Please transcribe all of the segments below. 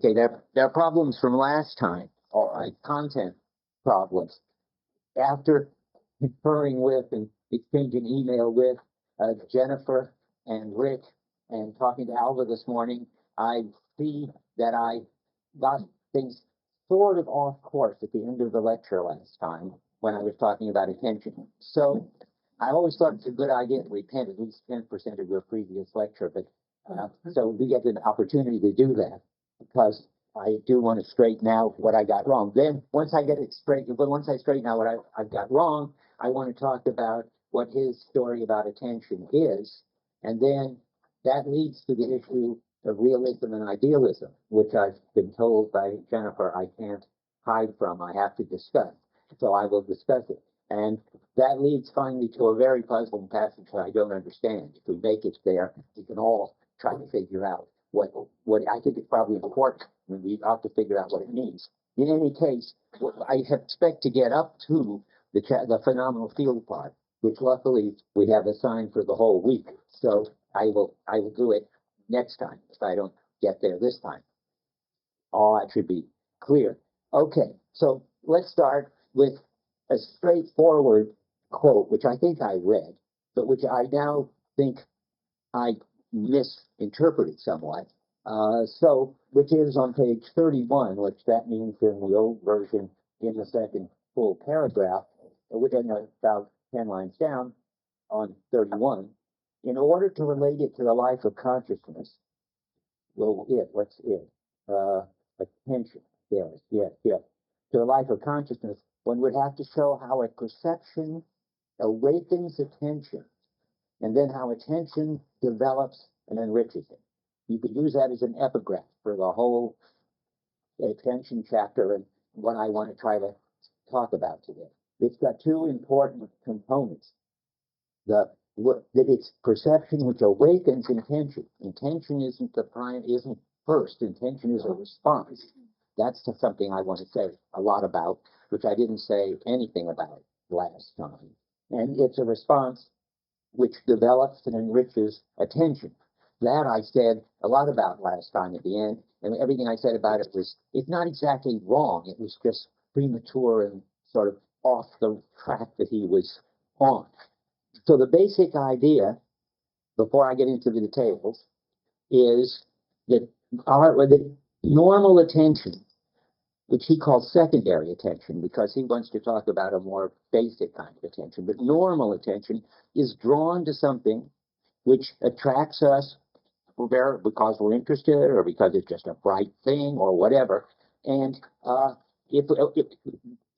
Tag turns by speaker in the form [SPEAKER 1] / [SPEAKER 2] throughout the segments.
[SPEAKER 1] Okay, there are problems from last time, all right, content problems. After conferring with and exchanging email with Jennifer and Rick and talking to Alva this morning, I see that I got things sort of off course at the end of the lecture last time when I was talking about attention. So I always thought it's a good idea to repent at least 10% of your previous lecture, but so we get an opportunity to do that because I do want to straighten out what I got wrong. Then once I get it straight, but once I straighten out what I've got wrong, I want to talk about what his story about attention is, and then that leads to the issue of realism and idealism, which I've been told by Jennifer I can't hide from, I have to discuss. So I will discuss it. And that leads finally to a very puzzling passage that I don't understand. If we make it there, we can all try to figure out what I think is probably important. We ought to figure out what it means. In any case, I expect to get up to the phenomenal field part, which luckily we have assigned for the whole week. So I will do it next time if I don't get there this time. All that should be clear. Okay, so let's start with a straightforward quote, which I think I read, but which I now think I misinterpreted somewhat. Which is on page 31, which that means in the old version in the second full paragraph, within about 10 lines down on 31. In order to relate it to the life of consciousness, what's it? Attention. Yes. To the life of consciousness, one would have to show how a perception awakens attention, and then how attention develops and enriches it. You could use that as an epigraph for the whole attention chapter and what I want to try to talk about today. It's got two important components. That it's perception which awakens intention. Intention isn't first. Intention is a response. That's something I want to say a lot about, which I didn't say anything about last time. And it's a response which develops and enriches attention. That I said a lot about last time at the end, and everything I said about it it's not exactly wrong. It was just premature and sort of off the track that he was on. So the basic idea, before I get into the details, is that the normal attention, which he calls secondary attention, because he wants to talk about a more basic kind of attention, but normal attention is drawn to something which attracts us because we're interested or because it's just a bright thing or whatever. And it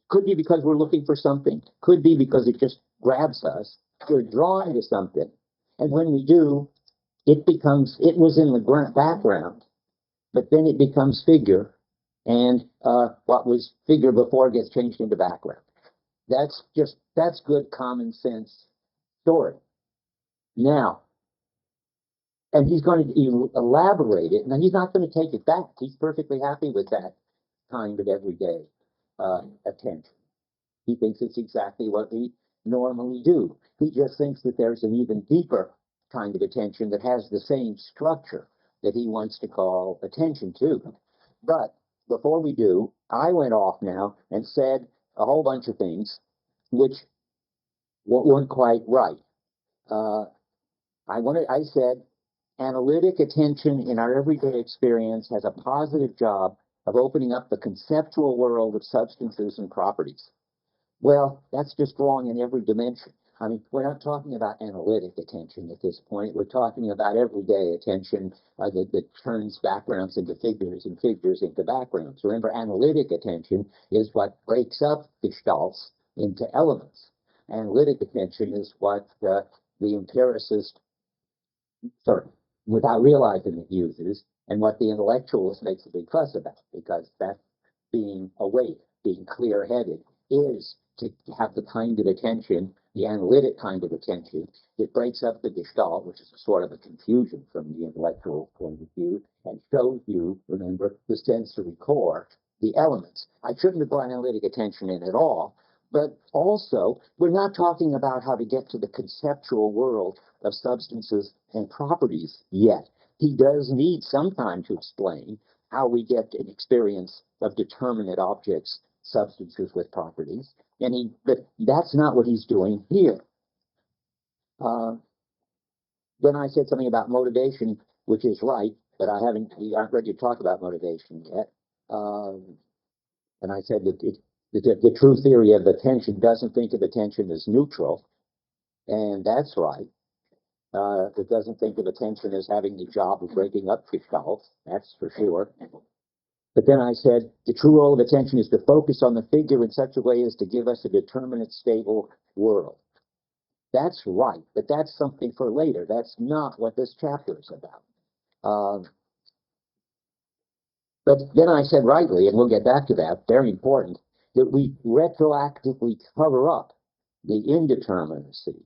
[SPEAKER 1] could be because we're looking for something, could be because it just grabs us. We're drawn to something. And when we do, it was in the background, but then it becomes figure. And what was figure before gets changed into background. That's good common sense story. Now, and he's going to elaborate it. Now, he's not going to take it back. He's perfectly happy with that kind of everyday attention. He thinks it's exactly what we normally do. He just thinks that there's an even deeper kind of attention that has the same structure that he wants to call attention to. But before we do, I went off now and said a whole bunch of things which weren't quite right. I said analytic attention in our everyday experience has a positive job of opening up the conceptual world of substances and properties. Well, that's just wrong in every dimension. I mean, we're not talking about analytic attention at this point. We're talking about everyday attention that turns backgrounds into figures and figures into backgrounds. Remember, analytic attention is what breaks up gestalts into elements. Analytic attention is what the empiricist, without realizing it, uses, and what the intellectualist makes a big fuss about, because that's being awake, being clear-headed, is to have the kind of attention, the analytic kind of attention, that breaks up the gestalt, which is a sort of a confusion from the intellectual point of view, and shows you, remember, the sensory core, the elements. I shouldn't have brought analytic attention in at all, but also, we're not talking about how to get to the conceptual world of substances and properties yet. He does need some time to explain how we get an experience of determinate objects, substances with properties. But that's not what he's doing here. Then I said something about motivation, which is right, but we aren't ready to talk about motivation yet. And I said that the true theory of attention doesn't think of attention as neutral, and that's right. It doesn't think of attention as having the job of breaking up gestalt, that's for sure. But then I said the true role of attention is to focus on the figure in such a way as to give us a determinate, stable world. That's right, but that's something for later. That's not what this chapter is about. But then I said rightly, and we'll get back to that, very important, that we retroactively cover up the indeterminacy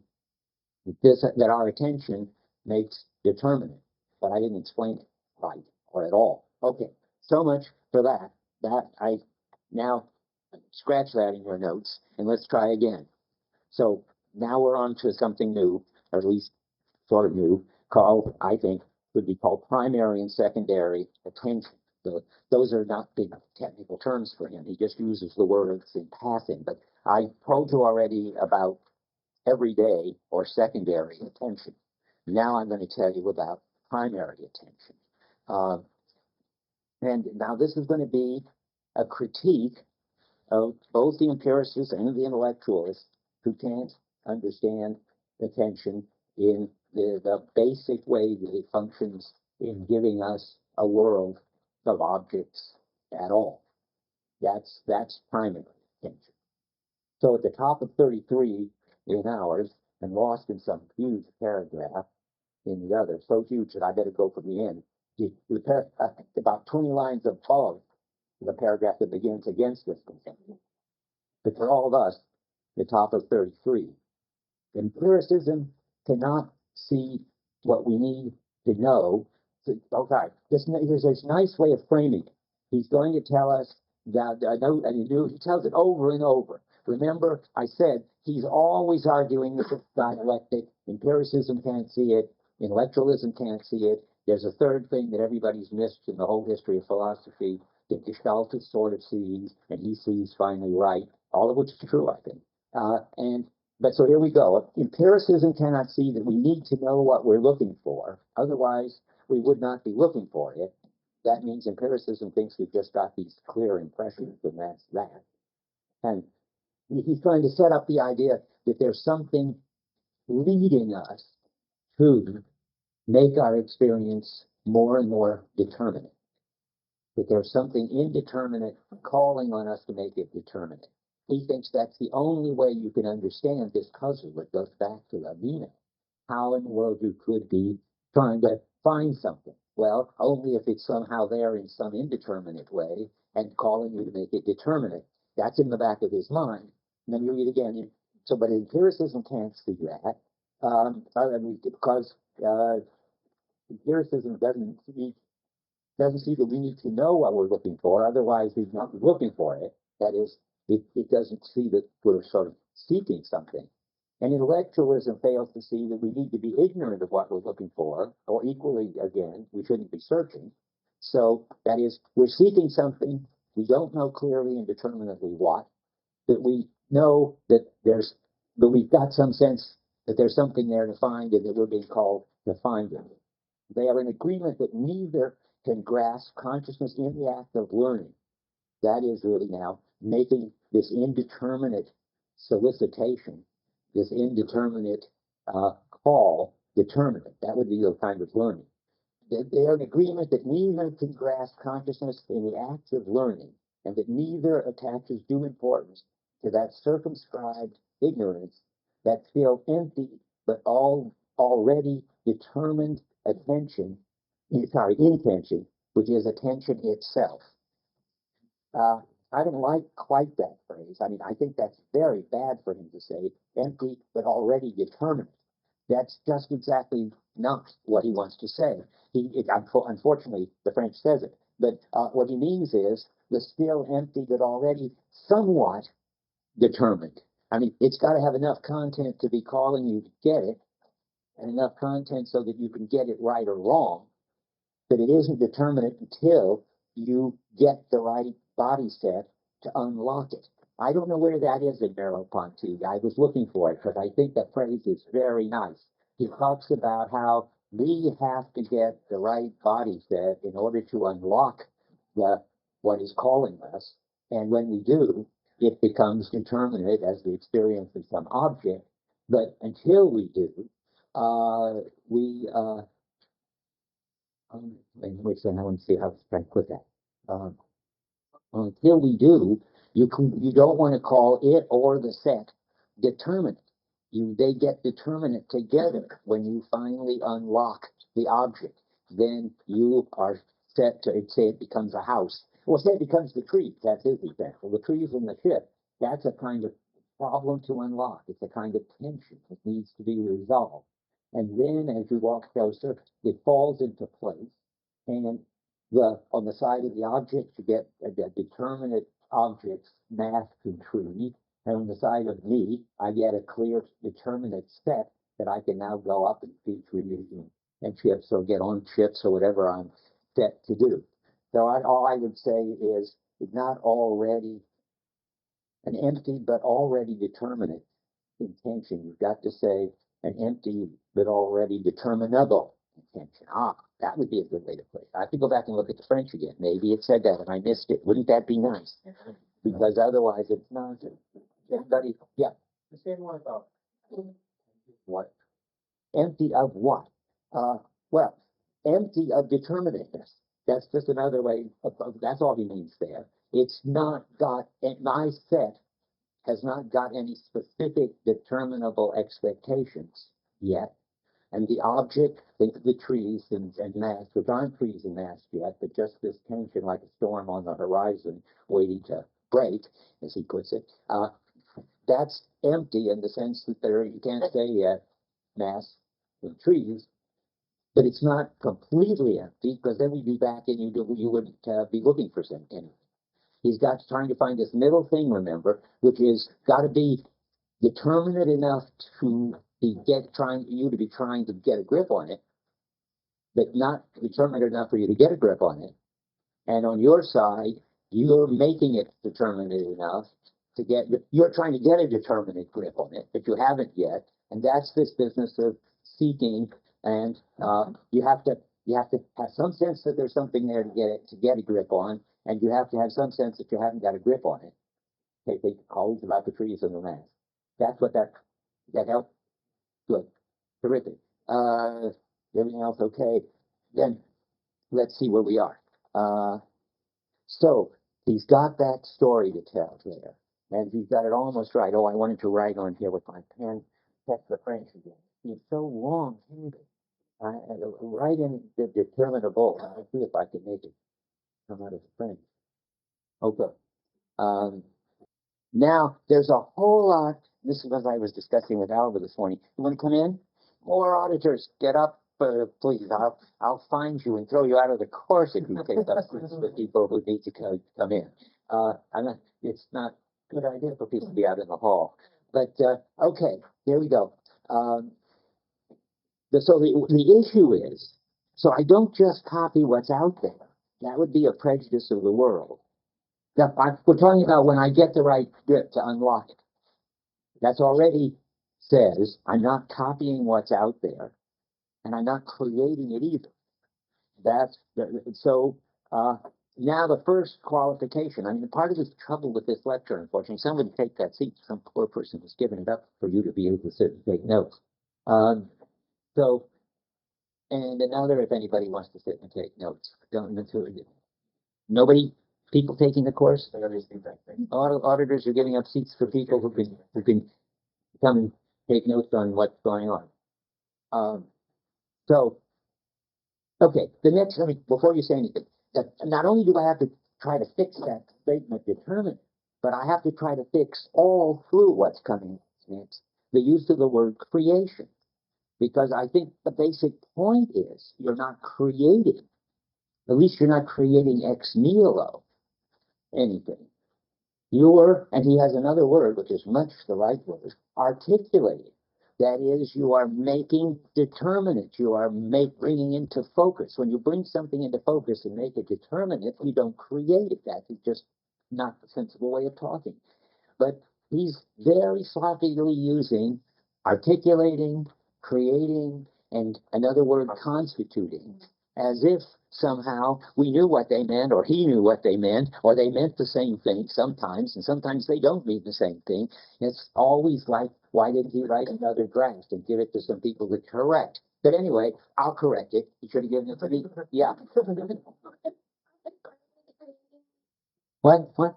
[SPEAKER 1] that our attention makes determinate. But I didn't explain it right or at all. Okay, so much for that. Now scratch that in your notes and let's try again. So now we're on to something new, or at least sort of new, called, I think, would be called primary and secondary attention. So those are not big technical terms for him. He just uses the words in passing. But I told you already about everyday or secondary attention. Now I'm going to tell you about primary attention. And now this is going to be a critique of both the empiricists and the intellectualists who can't understand attention in the basic way that it functions in giving us a world of objects at all. That's primary attention. So at the top of 33 in ours, and lost in some huge paragraph in the other, so huge that I better go from the end. About 20 lines above the paragraph that begins against this conception. But for all of us, the top of 33. Empiricism cannot see what we need to know. Okay, here's this nice way of framing it. He's going to tell us that, he tells it over and over. Remember, I said he's always arguing with the dialectic. Empiricism can't see it. Intellectualism can't see it. There's a third thing that everybody's missed in the whole history of philosophy, that Gestaltist sort of sees, and he sees finally right, all of which is true, I think. But so here we go. Empiricism cannot see that we need to know what we're looking for. Otherwise, we would not be looking for it. That means empiricism thinks we've just got these clear impressions, and that's that. And he's trying to set up the idea that there's something leading us to make our experience more and more determinate. That there's something indeterminate calling on us to make it determinate. He thinks that's the only way you can understand this puzzle that goes back to Lavina. How in the world you could be trying to find something? Well, only if it's somehow there in some indeterminate way and calling you to make it determinate. That's in the back of his mind. And then you read again. So, but empiricism can't see that because empiricism doesn't see that we need to know what we're looking for. Otherwise, we'd not be looking for it. That is, it doesn't see that we're sort of seeking something. And intellectualism fails to see that we need to be ignorant of what we're looking for, or equally, again, we shouldn't be searching. So, that is, we're seeking something, we don't know clearly and determinately what, but we know that we've got some sense that there's something there to find and that we're being called to find it. They are in agreement that neither can grasp consciousness in the act of learning. That is really now making this indeterminate solicitation, this indeterminate call determinate. That would be the kind of learning. They are in agreement that neither can grasp consciousness in the act of learning, and that neither attaches due importance to that circumscribed ignorance, that still empty but already determined intention, which is attention itself. I don't like quite that phrase. I mean, I think that's very bad for him to say, empty but already determined. That's just exactly not what he wants to say. Unfortunately, the French says it. But what he means is the still empty but already somewhat determined. I mean, it's got to have enough content to be calling you to get it, and enough content so that you can get it right or wrong. But it isn't determinate until you get the right body set to unlock it. I don't know where that is in Merleau-Ponty. I was looking for it because I think that phrase is very nice. He talks about how we have to get the right body set in order to unlock what is calling us. And when we do, it becomes determinate as the experience of some object. But until we do, we wait, so I want to see how to put that. Until we do, you don't want to call it or the set determinate. They get determinate together when you finally unlock the object. Then you are set to say it becomes a house. Well, say it becomes the trees. That's his example. The trees and the ship. That's a kind of problem to unlock. It's a kind of tension that needs to be resolved. And then as you walk closer, it falls into place. And on the side of the object, you get a determinate object's mass and tree. And on the side of me, I get a clear determinate set that I can now go up and feed trees and ships or get on ships or whatever I'm set to do. So all I would say is it's not already an empty but already determinate intention. You've got to say an empty but already determinable intention. That would be a good way to put it. I have to go back and look at the French again. Maybe it said that and I missed it. Wouldn't that be nice? Because otherwise it's nonsense. Everybody, yeah. The same one about what? Empty of what? Well, empty of determinateness. That's just another way. That's all he means there. It's not got, my set has not got any specific determinable expectations yet. And the object, think of the trees and mass, which aren't trees and mass yet, but just this tension like a storm on the horizon waiting to break, as he puts it. That's empty in the sense that you can't say yet mass and trees, but it's not completely empty because then we'd be back and you wouldn't be looking for something. He's trying to find this middle thing, remember, which is got to be determinate enough to trying to get a grip on it, but not determined enough for you to get a grip on it. And on your side, you're making it determinate enough you're trying to get a determinate grip on it, but you haven't yet. And that's this business of seeking, and you have to have some sense that there's something there to get a grip on, and you have to have some sense that you haven't got a grip on it. They think always about the trees and the mass. That's what that helps. Good. Terrific. Everything else okay? Then let's see where we are. So he's got that story to tell there, and he's got it almost right. Oh, I wanted to write on here with my pen. Check the French again. He's so long-handed. Write in the determinable. I'll see if I can make it come out of French. Okay. Now, there's a whole lot. This is what I was discussing with Alva this morning. You want to come in? More auditors, get up, please. I'll find you and throw you out of the course if you take up seats with people who need to come in. It's not a good idea for people to be out in the hall. But, okay, here we go. So the issue is, so I don't just copy what's out there. That would be a prejudice of the world. We're talking about when I get the right grip to unlock it. That's already says I'm not copying what's out there, and I'm not creating it either. Now the first qualification. I mean, part of the trouble with this lecture, unfortunately, somebody take that seat. Some poor person was giving it up for you to be able to sit and take notes. And another, if anybody wants to sit and take notes, nobody. People taking the course. Auditors are giving up seats for people who can come and take notes on what's going on. Okay, the next, before you say anything, that not only do I have to try to fix that statement determined, but I have to try to fix all through what's coming next, the use of the word creation. Because I think the basic point is you're not creating, at least you're not creating ex nihilo anything. And he has another word, which is much the right word, articulating. That is, you are making determinate. You are bringing into focus. When you bring something into focus and make it determinate, you don't create it. That is just not the sensible way of talking. But he's very sloppily using articulating, creating, and another word, constituting, as if somehow we knew what they meant, or he knew what they meant, or they meant the same thing sometimes, and sometimes they don't mean the same thing. It's always like, why didn't he write another draft and give it to some people to correct? But anyway, I'll correct it. He should have given it to me. Yeah. What?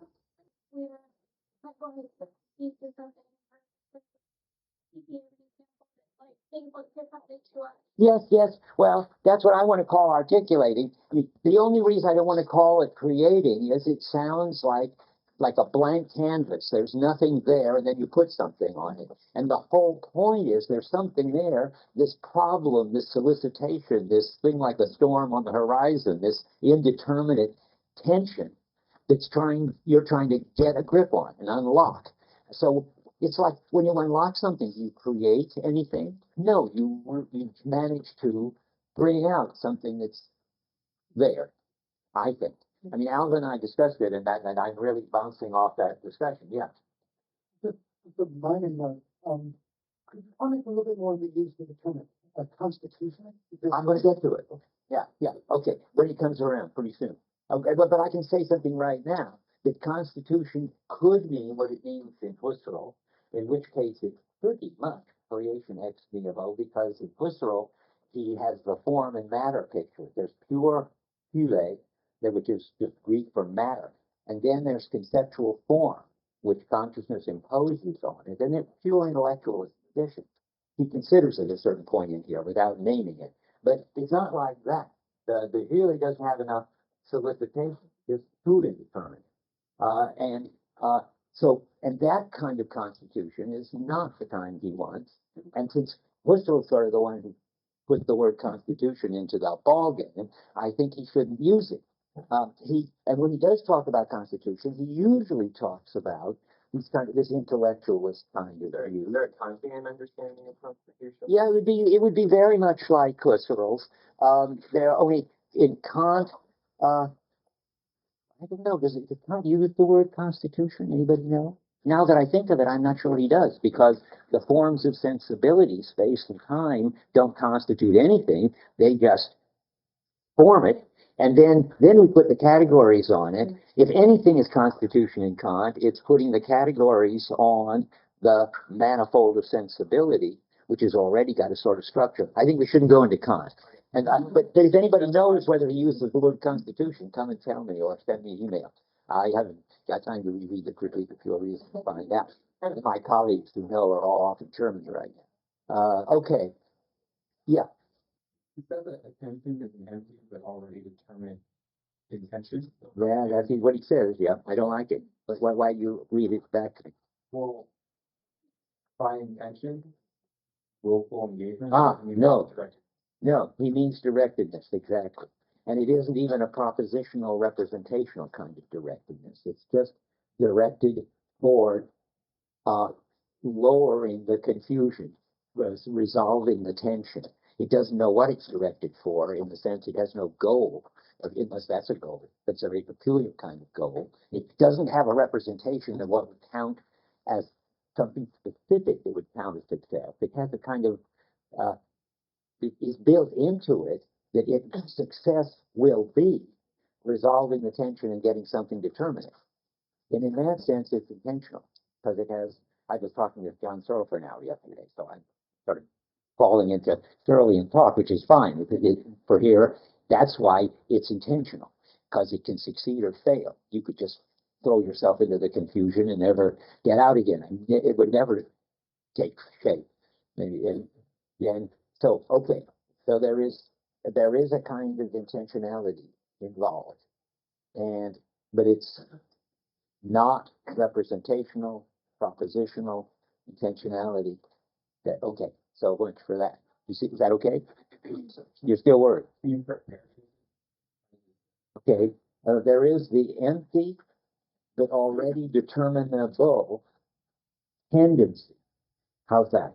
[SPEAKER 1] Yes, yes. Well, that's what I want to call articulating. The only reason I don't want to call it creating is it sounds like a blank canvas. There's nothing there, and then you put something on it. And the whole point is there's something there, this problem, this solicitation, this thing like a storm on the horizon, this indeterminate tension you're trying to get a grip on and unlock. So it's like when you unlock something, do you create anything? No, you manage to bring out something that's there, I think. I mean, Alvin and I discussed it, and I'm really bouncing off that discussion. Yeah. The minor note, could you comment a little bit more on the use of the term constitution? I'm going to get to it. Yeah. Okay. When he comes around pretty soon. Okay, but I can say something right now. The Constitution could mean what it means in Husserl, in which case it's pretty much creation ex nihilo, because in Husserl, he has the form and matter picture. There's pure hyle, which is just Greek for matter. And then there's conceptual form, which consciousness imposes on it, and it's pure intellectual tradition. He considers it at a certain point in here without naming it. But it's not like that. The hyle doesn't have enough solicitation, it's too indeterminate. And and that kind of constitution is not the kind he wants. And since Husserl's sort of the one who put the word constitution into the ballgame, I think he shouldn't use it. And when he does talk about constitution, he usually talks about this intellectualist kind of view. Is there a Kantian understanding of constitution? Yeah, it would be very much like Husserl's. There only in Kant. I don't know. Does Kant use the word constitution? Anybody know? Now that I think of it, I'm not sure he does, because the forms of sensibility, space and time, don't constitute anything. They just form it, and then we put the categories on it. If anything is constitution in Kant, it's putting the categories on the manifold of sensibility, which has already got a sort of structure. I think we shouldn't go into Kant. But if anybody knows whether he uses the word constitution, come and tell me or send me an email. I haven't got time to reread the critique of pure reason to find out. And my colleagues who know are all off in Germany right now. Okay. Yeah.
[SPEAKER 2] He said that attention is an empty but already determined intention.
[SPEAKER 1] Yeah, that's what he says. Yeah, I don't like it. But why you read it back to me?
[SPEAKER 2] Well, by intention, willful engagement.
[SPEAKER 1] No. No, he means directedness, exactly. And it isn't even a propositional representational kind of directedness. It's just directed toward lowering the confusion, resolving the tension. It doesn't know what it's directed for, in the sense it has no goal, unless that's a goal. That's a very peculiar kind of goal. It doesn't have a representation of what would count as something specific that would count as success. It has a kind of, it is built into it that success will be resolving the tension and getting something determinate. And in that sense, it's intentional, because it has. I was talking with John Searle for an hour yesterday, so I'm sort of falling into Searlean talk, which is fine. For here, that's why it's intentional, because it can succeed or fail. You could just throw yourself into the confusion and never get out again. I mean, it would never take shape. Maybe, and so, okay, so there is a kind of intentionality involved, but it's not representational, propositional intentionality. Okay, so much for that. You see, is that okay? You're still worried. Okay, there is the empty but already determinable tendency. How's that?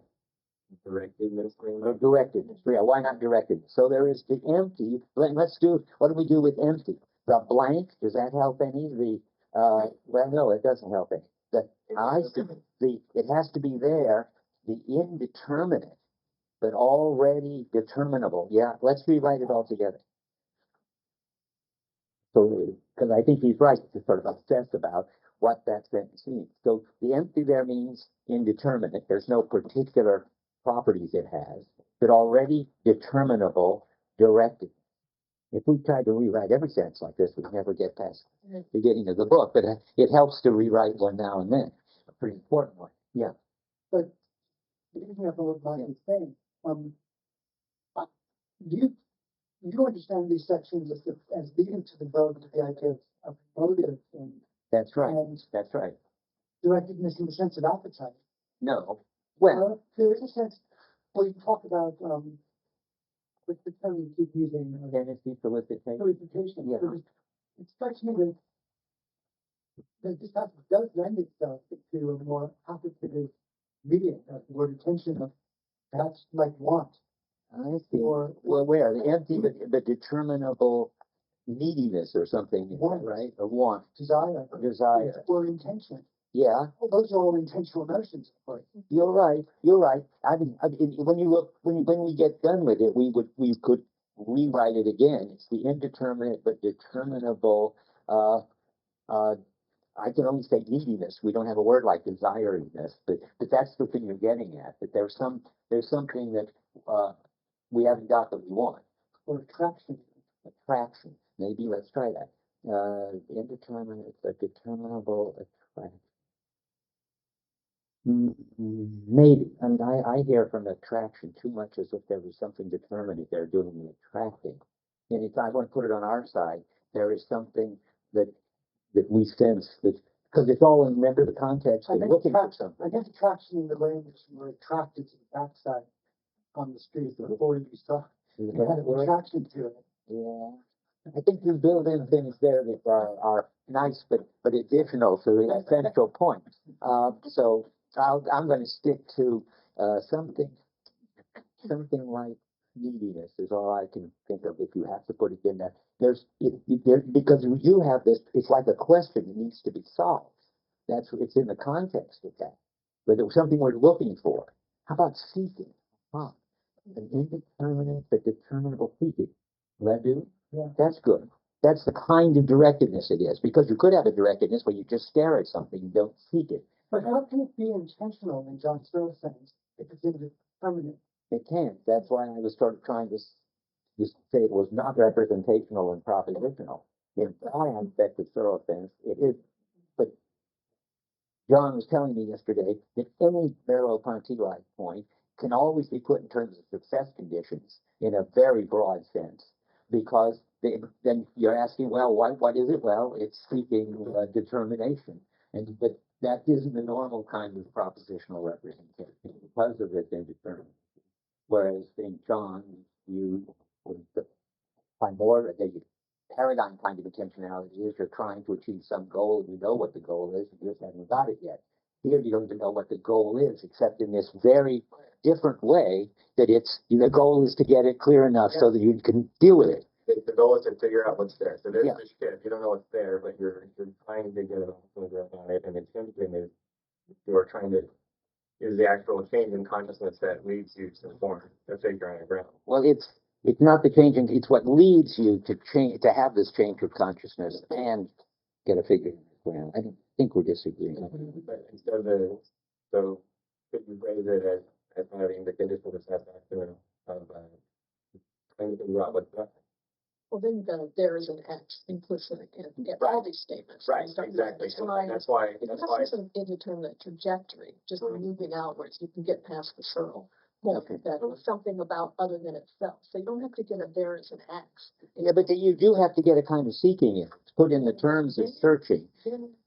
[SPEAKER 2] directedness thing.
[SPEAKER 1] Or directedness. Yeah, why not directedness? So there is the empty. Let's do, what do we do with empty? The blank, does that help any? Well, no, it doesn't help any. It has to be there, the indeterminate, but already determinable. Yeah, let's rewrite it all together. So, because I think he's right to sort of obsess about what that sentence means. So the empty there means indeterminate. There's no particular properties it has, but already determinable, directed. If we tried to rewrite every sentence like this, we'd never get past the beginning of the book, but it helps to rewrite one now and then. A pretty important one. Yeah.
[SPEAKER 3] But picking up on what Mike is saying, do you understand these sections as leading to the vote to the idea of motive and
[SPEAKER 1] That's right.
[SPEAKER 3] And-
[SPEAKER 1] That's right.
[SPEAKER 3] directedness in the sense of appetite?
[SPEAKER 1] No. Well,
[SPEAKER 3] there is a sense where you talk about with the term you keep using,
[SPEAKER 1] tendency solicitation.
[SPEAKER 3] solicitation.
[SPEAKER 1] Yeah.
[SPEAKER 3] So it strikes me that this passage does lend itself to a more appetitive reading of the word attention of perhaps like want.
[SPEAKER 1] I see.
[SPEAKER 3] Or
[SPEAKER 1] Well, where? The empty but determinable neediness or something,
[SPEAKER 3] Want.
[SPEAKER 1] right? Or want.
[SPEAKER 3] desire.
[SPEAKER 1] Desire.
[SPEAKER 3] Or intention.
[SPEAKER 1] Yeah,
[SPEAKER 3] Well, those are all intentional notions, of course.
[SPEAKER 1] you're right. You're right. I mean, when you look, when we get done with it, we could rewrite it again. It's the indeterminate but determinable. I can only say neediness. We don't have a word like desiriness, but that's the thing you're getting at. That there's something that we haven't got that we want.
[SPEAKER 3] Or attraction.
[SPEAKER 1] Attraction. Maybe let's try that. Indeterminate but determinable attraction. Maybe. I mean, I hear from attraction too much as if there was something determinate there doing the attracting. And if I want to put it on our side, there is something that we sense that, because it's all in, remember the context,
[SPEAKER 3] I
[SPEAKER 1] of
[SPEAKER 3] guess
[SPEAKER 1] looking for something.
[SPEAKER 3] I guess attraction in the way in which you were attracted to the backside on the street before you saw. You had an attraction to it.
[SPEAKER 1] Yeah. I think you build in things there that are nice but additional to the essential point. So I'm going to stick to something like neediness is all I can think of if you have to put it in there. Because you have this, it's like a question that needs to be solved. It's in the context of that. But it was something we're looking for. How about seeking? Huh. An indeterminate but determinable seeking. Will that do?
[SPEAKER 3] Yeah.
[SPEAKER 1] That's good. That's the kind of directedness it is. Because you could have a directedness where you just stare at something, you don't seek it.
[SPEAKER 3] But how can it be intentional in John Searle's sense if it's indeterminate?
[SPEAKER 1] It can't. That's why I was sort of trying to just say it was not representational and propositional. In high aspect of Searle's sense, it is. But John was telling me yesterday that any Merleau-Ponty-like point can always be put in terms of success conditions in a very broad sense, because then you're asking, well, what is it? Well, it's seeking determination, but that isn't the normal kind of propositional representation because of its indeterminate. Whereas in John, you would find more of the paradigm kind of intentionality is you're trying to achieve some goal and you know what the goal is, you just haven't got it yet. Here you don't even know what the goal is, except in this very different way that the goal is to get it clear enough so that you can deal with it.
[SPEAKER 2] The goal is to figure out what's there. So there's
[SPEAKER 1] Yeah.
[SPEAKER 2] the shit. You don't know what's there, but you're trying to get a grip on it, and intention is you're trying to is the actual change in consciousness that leads you to form the figure on the ground.
[SPEAKER 1] Well, it's not the changing, it's what leads you to change, to have this change of consciousness and get a figure in the ground. I don't think we're disagreeing.
[SPEAKER 2] But instead of so could you phrase it as having the conditional satisfaction of trying to figure out what's left?
[SPEAKER 4] Well, then you've got there is an X implicit in all these statements.
[SPEAKER 2] Right,
[SPEAKER 4] Stuff like
[SPEAKER 2] exactly.
[SPEAKER 4] That's why
[SPEAKER 2] That's why
[SPEAKER 4] it's an indeterminate trajectory, just moving outwards. You can get past the Searle.
[SPEAKER 1] Okay.
[SPEAKER 4] That is something about other than itself. So you don't have to get a there is an X.
[SPEAKER 1] Yeah, but you do have to get a kind of seeking it, put in the terms of searching.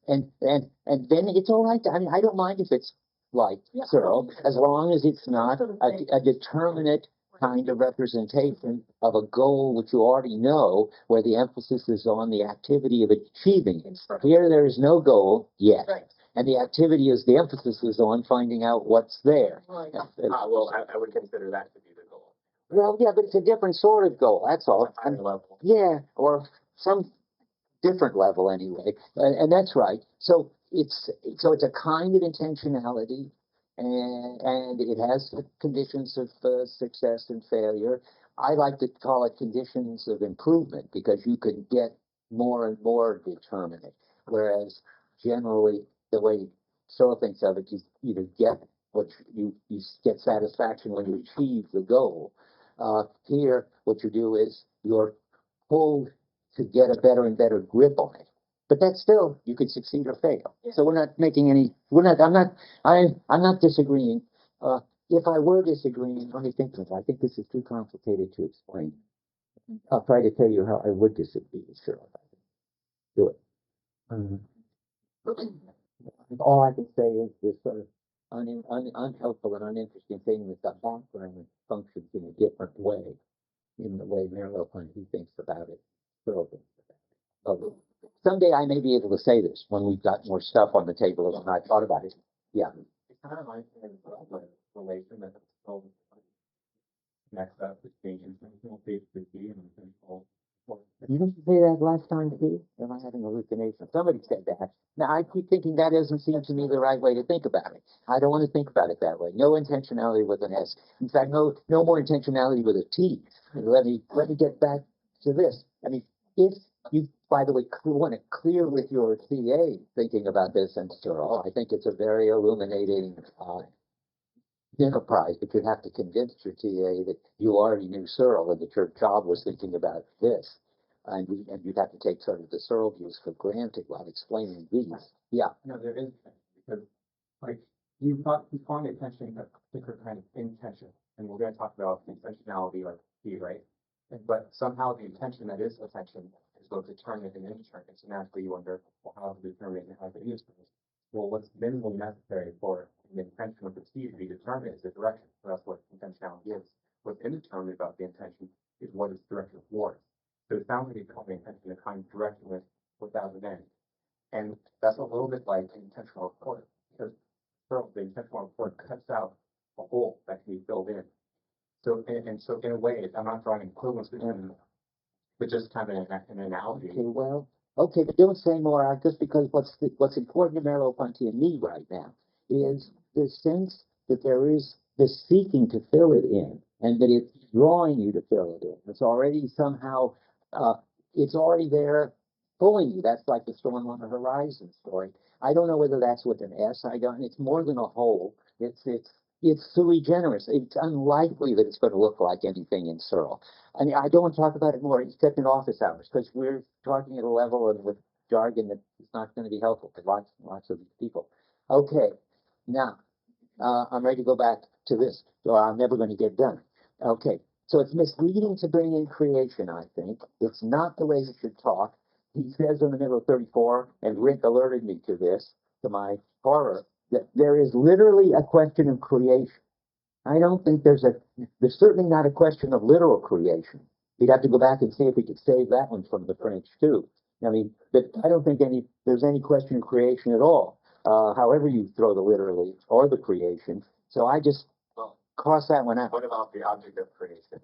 [SPEAKER 1] And then it's all right. I mean, I don't mind if it's like Searle, as long as it's not a determinate kind of representation of a goal which you already know, where the emphasis is on the activity of achieving it. Here there is no goal yet.
[SPEAKER 4] Right.
[SPEAKER 1] And the activity is, the emphasis is on finding out what's there.
[SPEAKER 4] Right.
[SPEAKER 2] Well, I would consider that to be the goal.
[SPEAKER 1] Well, yeah, but it's a different sort of goal, that's all.
[SPEAKER 2] Higher level.
[SPEAKER 1] Yeah, or some different level anyway, and that's right. So it's a kind of intentionality, and it has the conditions of success and failure. I like to call it conditions of improvement because you can get more and more determinate, whereas generally the way Searle thinks of it, you either get what you get satisfaction when you achieve the goal. Here, what you do is you're pulled to get a better and better grip on it. But that's still, you could succeed or fail.
[SPEAKER 4] Yeah.
[SPEAKER 1] So we're not making any, I'm not disagreeing. If I were disagreeing, let me think of it. I think this is too complicated to explain. I'll try to tell you how I would disagree with Cheryl. Do it. All I can say is this sort of unhelpful and uninteresting thing that the background functions in a different way, in the way Merleau-Ponty thinks about it. Cheryl thinks about it. Someday I may be able to say this when we've got more stuff on the table and I've thought about it. Yeah.
[SPEAKER 2] It kind of reminds me of the relation that next up between intentional safety and intentional.
[SPEAKER 1] You didn't say that last time, too? Am I having a hallucination? Somebody said that. Now, I keep thinking that doesn't seem to me the right way to think about it. I don't want to think about it that way. No intentionality with an S. In fact, no more intentionality with a T. Let me get back to this. I mean, if you, by the way, want to clear with your TA thinking about this, and so I think it's a very illuminating enterprise, but you'd have to convince your TA that you already knew Searle and that your job was thinking about this. And you'd have to take sort of the Searle views for granted while explaining these. Yeah.
[SPEAKER 2] No, there is, because like you find attention a particular kind of intention, and we're going to talk about intentionality like T, right? But somehow the intention that is attention is both determinate and indeterminate. So naturally you wonder, well, how to determine and how to use this? Well, what's minimally necessary for the intention of the T to be determined is the direction. So that's what intentionality is. What's indeterminate about the intention is what it's directed towards. So it sounds like you call the intention a kind of direction without an end. And that's a little bit like an intentional report, because the intentional report cuts out a hole that can be filled in. So, so in a way, I'm not drawing equivalence between them, but just kind of an analogy.
[SPEAKER 1] Okay, well, okay, but don't say more, just because what's important to Merleau-Ponty and me right now is the sense that there is this seeking to fill it in, and that it's drawing you to fill it in. It's already somehow, it's already there pulling you. That's like the storm on the horizon story. I don't know whether that's with an S. It's more than a hole. It's sui generis. It's unlikely that it's going to look like anything in Searle. I mean, I don't want to talk about it more except in office hours, because we're talking at a level and with jargon that is not going to be helpful to lots of people. Okay, now I'm ready to go back to this, or I'm never going to get done. Okay, so it's misleading to bring in creation, I think. It's not the way you should talk. He says in the middle of 34, and Rick alerted me to this, to my horror, that there is literally a question of creation. I don't think there's certainly not a question of literal creation. We'd have to go back and see if we could save that one from the French too. I mean, but I don't think there's any question of creation at all, however you throw the literally or the creation. So I just cross that one out.
[SPEAKER 2] What about the object of creation?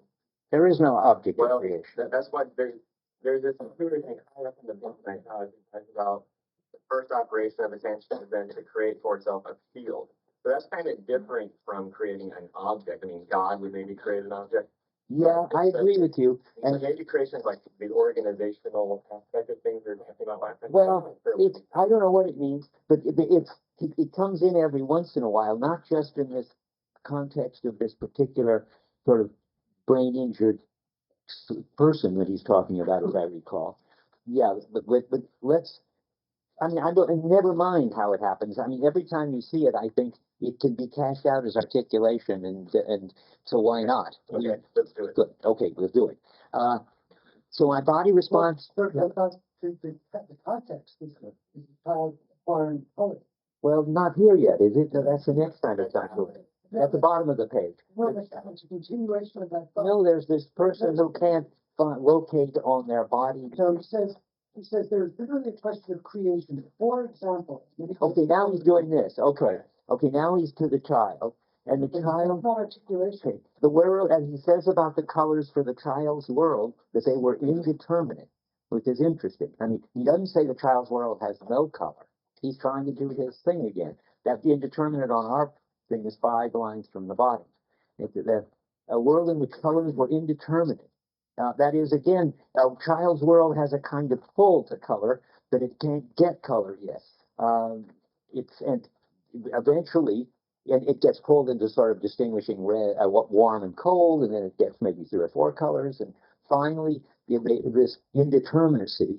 [SPEAKER 1] There is no object of
[SPEAKER 2] Well,
[SPEAKER 1] creation.
[SPEAKER 2] that's why there's this included thing high up in the book that talks about the first operation of attention is then to create for itself a field. So that's kind of different from creating an object. I mean, God would maybe create an object.
[SPEAKER 1] Yeah, I agree with you.
[SPEAKER 2] And maybe creation is like the organizational aspect of things you're talking about.
[SPEAKER 1] Well, I don't know what it means, but it comes in every once in a while, not just in this context of this particular sort of brain injured person that he's talking about, as I recall. Yeah, but let's. I mean, never mind how it happens. I mean, every time you see it, I think it can be cashed out as articulation, and so why not?
[SPEAKER 2] Okay, let's do it.
[SPEAKER 1] Good. Okay, let's do it. So my body responds.
[SPEAKER 3] The context is child acquiring color.
[SPEAKER 1] Well, not here yet, is it? That's the next time it's not doing it. At the bottom of the page.
[SPEAKER 3] Well, it's a continuation of that thought.
[SPEAKER 1] No, there's this person who can't locate on their body.
[SPEAKER 3] So he says, He says there's literally a question of creation. For example.
[SPEAKER 1] Okay, now he's doing this. Okay. Okay, now he's to the child. And the child,
[SPEAKER 3] Not articulation.
[SPEAKER 1] the world, as he says about the colors for the child's world, that they were indeterminate, which is interesting. I mean, he doesn't say the child's world has no color. He's trying to do his thing again. That the indeterminate on our thing is 5 lines from the bottom. It's a world in which colors were indeterminate. That is, again, a child's world has a kind of pull to color, but it can't get color yet. And eventually, and it gets pulled into sort of distinguishing red, what warm and cold, and then it gets maybe 3 or 4 colors, and finally, this indeterminacy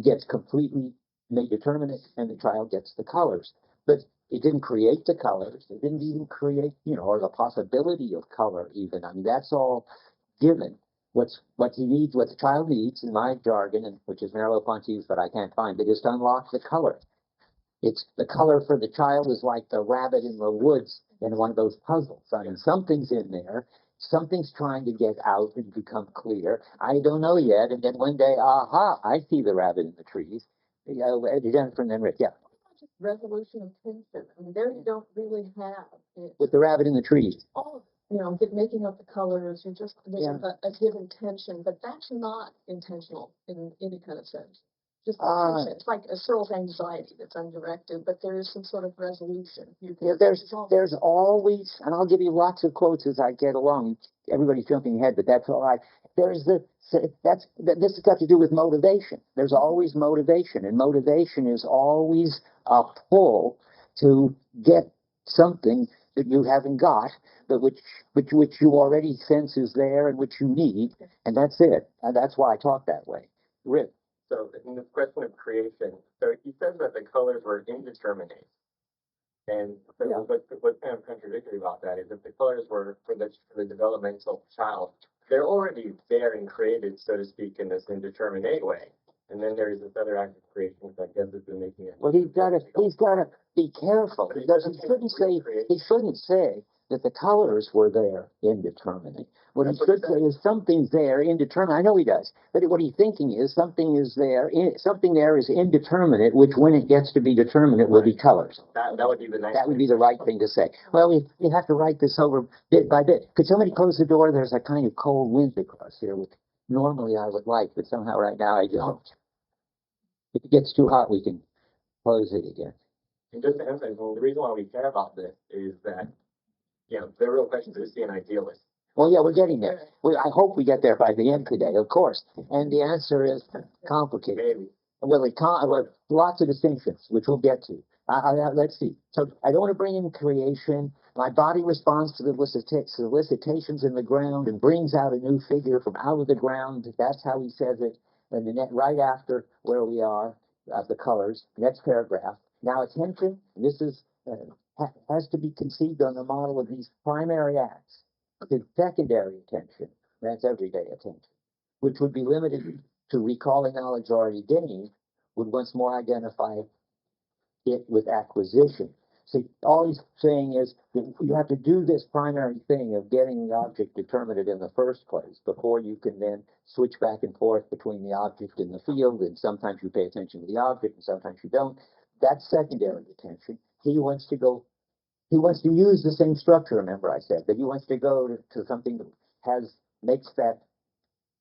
[SPEAKER 1] gets completely made determinate, and the child gets the colors. But it didn't create the colors. It didn't even create, or the possibility of color even. I mean, that's all given. What he needs, what the child needs, in my jargon, and which is Merleau-Ponty's, but I can't find it, is to unlock the color. It's the color for the child is like the rabbit in the woods in one of those puzzles. I mean, something's in there. Something's trying to get out and become clear. I don't know yet. And then one day, aha, I see the rabbit in the trees. Jennifer and then Rick, yeah.
[SPEAKER 4] Resolution of tension. I mean, there you don't really have it.
[SPEAKER 1] With the rabbit in the trees.
[SPEAKER 4] All of, making up the colors, you just, there's a given tension, but that's not intentional in any kind of sense. Just tension. It's like a Searle's anxiety that's undirected, but there is some sort of resolution.
[SPEAKER 1] There's always, and I'll give you lots of quotes as I get along. Everybody's jumping ahead, but that's all right. This has got to do with motivation. There's always motivation, and motivation is always a pull to get something that you haven't got, but which you already sense is there and which you need, and that's it. And that's why I talk that way. Rick.
[SPEAKER 2] So in this question of creation, so he says that the colors were indeterminate. And so what's kind of contradictory about that is if the colors were for the developmental child, they're already there and created, so to speak, in this indeterminate way. And then there's this other act of creation, which I guess has been making it.
[SPEAKER 1] Well, he's got to be careful because he shouldn't say that the colors were there indeterminate. What he should say is something's there indeterminate. I know he does, but what he's thinking is something is there. Something there is indeterminate, which when it gets to be determinate will be colors.
[SPEAKER 2] That would be the nice.
[SPEAKER 1] That would be the right thing to say. Well, we have to write this over bit by bit. Could somebody close the door? There's a kind of cold wind across here, which normally I would like, but somehow right now I don't. If it gets too hot, we can close it again.
[SPEAKER 2] And just to emphasize, well, the reason why we care about this is that, the real question is to see an idealist.
[SPEAKER 1] Well, yeah, we're getting there. I hope we get there by the end today, of course. And the answer is complicated.
[SPEAKER 2] Maybe.
[SPEAKER 1] Well, lots of distinctions, which we'll get to. Let's see. So I don't want to bring in creation. My body responds to the solicitations in the ground and brings out a new figure from out of the ground. That's how he says it. And right after where we are, the colors, next paragraph. Now attention, this is has to be conceived on the model of these primary acts. The secondary attention, that's everyday attention, which would be limited to recalling knowledge already gained, would once more identify it with acquisition. See, all he's saying is that you have to do this primary thing of getting the object determinate in the first place before you can then switch back and forth between the object and the field, and sometimes you pay attention to the object and sometimes you don't. That's secondary attention. He wants to use the same structure, remember I said, but he wants to go to something that makes that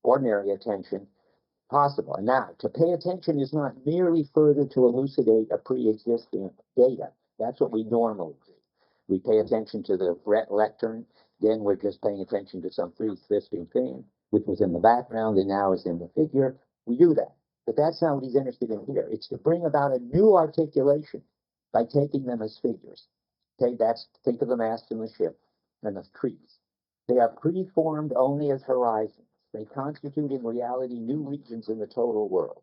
[SPEAKER 1] ordinary attention possible. And now, to pay attention is not merely further to elucidate a pre-existing data. That's what we normally do. We pay attention to the lectern, then we're just paying attention to some pre-existing thing, which was in the background and now is in the figure. We do that. But that's not what he's interested in here. It's to bring about a new articulation by taking them as figures. Think of the mast and the ship and the trees. They are preformed only as horizons. They constitute in reality new regions in the total world.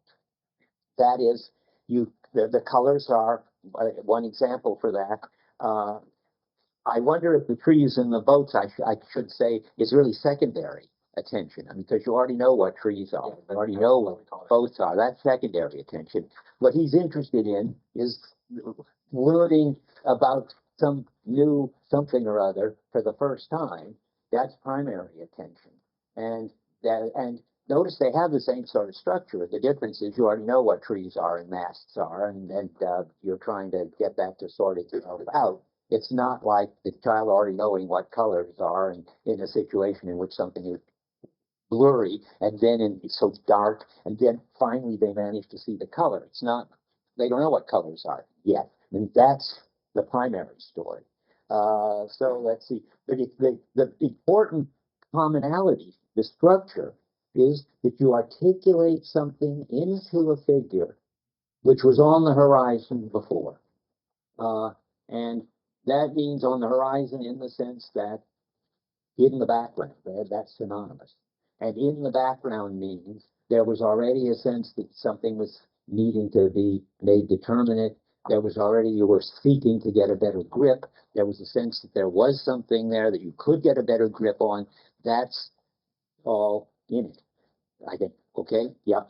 [SPEAKER 1] That is, the colors are one example for that. I wonder if the trees and the boats, I should say, is really secondary attention. I mean, because you already know what trees are. You already know what boats are. That's secondary attention. What he's interested in is learning about some new something or other for the first time. That's primary attention. And notice they have the same sort of structure. The difference is you already know what trees are and masts are, and you're trying to get that to sort itself out. It's not like the child already knowing what colors are, and in a situation in which something is blurry, and then it's so dark, and then finally they manage to see the color. It's not, they don't know what colors are yet, and that's the primary story. So let's see, but the important commonality, the structure, is that you articulate something into a figure which was on the horizon before. And that means on the horizon in the sense that in the background, that's synonymous. And in the background means there was already a sense that something was needing to be made determinate. There was already, you were seeking to get a better grip. There was a sense that there was something there that you could get a better grip on. That's all in it, I think. Okay? Yeah.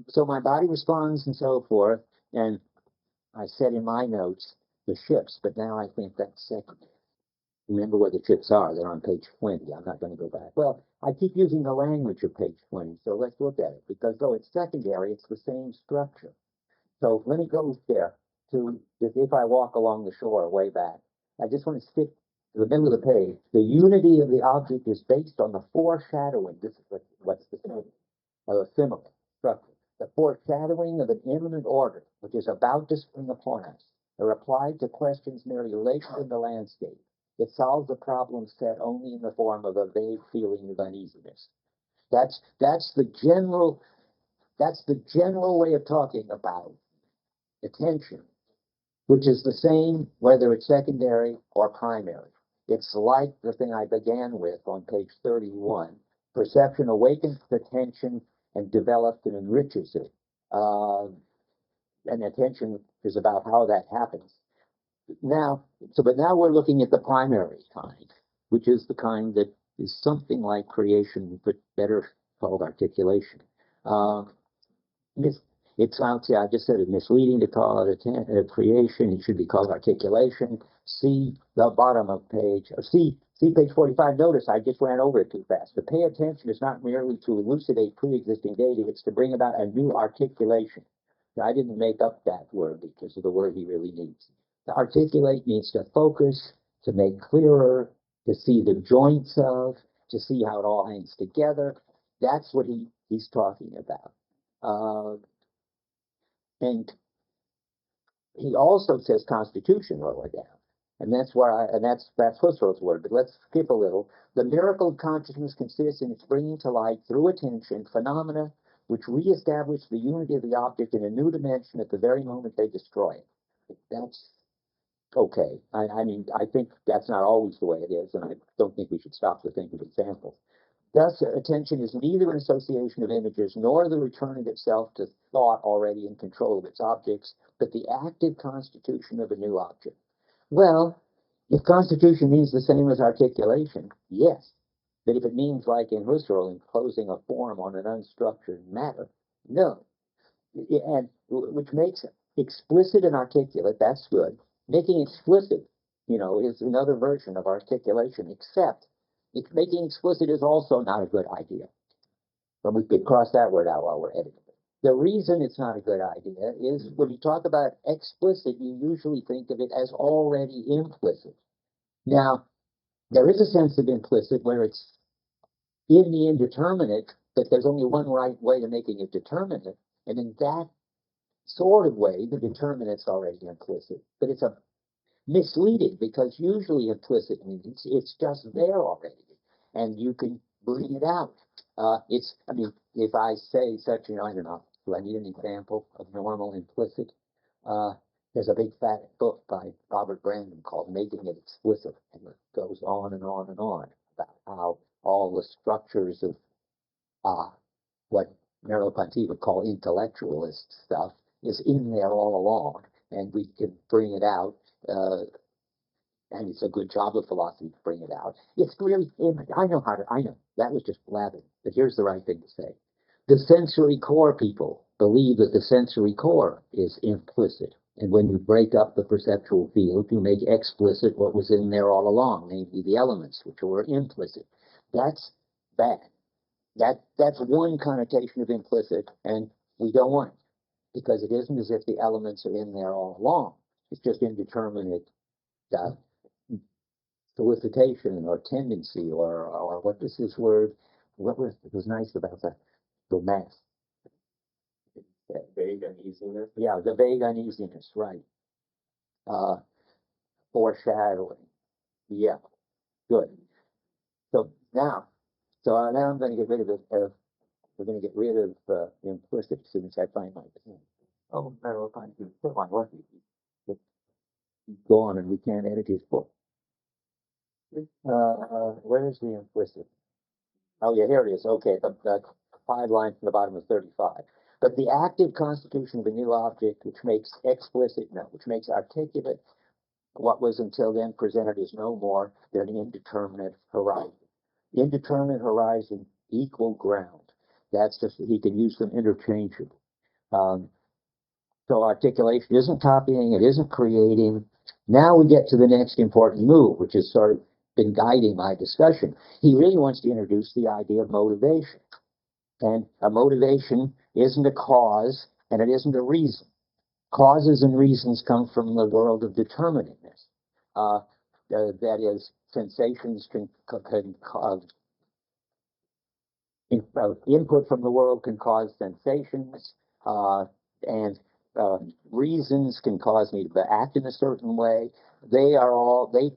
[SPEAKER 1] So my body responds and so forth. And I said in my notes, the ships, but now I think that's second. Remember where the chips are. They're on page 20. I'm not going to go back. Well, I keep using the language of page 20, so let's look at it. Because though it's secondary, it's the same structure. So let me go there to, if I walk along the shore way back, I just want to stick to the middle of the page. The unity of the object is based on the foreshadowing. This is what's the same, of a similar structure. The foreshadowing of an imminent order, which is about to spring upon us. They're applied to questions merely latent in the landscape. It solves a problem set only in the form of a vague feeling of uneasiness. That's the general way of talking about attention, which is the same whether it's secondary or primary. It's like the thing I began with on page 31. Perception awakens attention and develops and enriches it. And attention is about how that happens. But now we're looking at the primary kind, which is the kind that is something like creation, but better called articulation. It sounds, yeah, I just said it, misleading to call it creation. It should be called articulation. See the bottom of page, see page 45. Notice I just ran over it too fast. To pay attention is not merely to elucidate pre-existing data, it's to bring about a new articulation. I didn't make up that word because of the word he really needs. To articulate means to focus, to make clearer, to see the joints of, to see how it all hangs together. That's what he's talking about. And he also says constitution lower down. And that's Husserl's word, but let's skip a little. The miracle of consciousness consists in its bringing to light through attention phenomena which reestablish the unity of the object in a new dimension at the very moment they destroy it. That's okay. I mean, I think that's not always the way it is, and I don't think we should stop to think of examples. Thus, attention is neither an association of images nor the return of itself to thought already in control of its objects, but the active constitution of a new object. Well, if constitution means the same as articulation, yes. But if it means, like in Husserl, imposing a form on an unstructured matter, no. And which makes explicit and articulate, that's good. Making explicit, is another version of articulation, except making explicit is also not a good idea. But we could cross that word out while we're editing it. The reason it's not a good idea is when you talk about explicit, you usually think of it as already implicit. Now, there is a sense of implicit where it's in the indeterminate, but there's only one right way to making it determinate. And in that sort of way, the determinate's already implicit. But it's a misleading because usually implicit means it's just there already. And you can bring it out. If I say such, I don't know, do I need an example of normal implicit? There's a big fat book by Robert Brandon called Making It Explicit, and it goes on and on and on about how all the structures of what Merleau-Ponty would call intellectualist stuff is in there all along, and we can bring it out. And it's a good job of philosophy to bring it out. It's really, I know, that was just blabbing, but here's the right thing to say. The sensory core people believe that the sensory core is implicit. And when you break up the perceptual field, you make explicit what was in there all along, namely the elements, which were implicit. That's bad. That's one connotation of implicit, and we don't want it, because it isn't as if the elements are in there all along. It's just indeterminate uh, solicitation or tendency or what is this word? What was nice about the math?
[SPEAKER 2] That vague uneasiness.
[SPEAKER 1] Yeah, the vague uneasiness, right? Uh, Foreshadowing. Yeah, good. So now, now I'm going to get rid of it. We're going to get rid of implicit as soon as I find my. Oh, Merleau-Ponty, come on, what? Go on, and we can't edit his book. Where is the implicit? Oh, yeah, here it is. Okay, the 5 lines from the bottom of 35. But the active constitution of a new object, which makes explicit, no, which makes articulate what was until then presented as no more than an indeterminate horizon. Indeterminate horizon, equal ground. That's just, he can use them interchangeably. So articulation isn't copying, it isn't creating. Now we get to the next important move, which has sort of been guiding my discussion. He really wants to introduce the idea of motivation. And a motivation isn't a cause, and it isn't a reason. Causes and reasons come from the world of determinateness. That is, sensations can input from the world can cause sensations, and reasons can cause me to act in a certain way. They are all they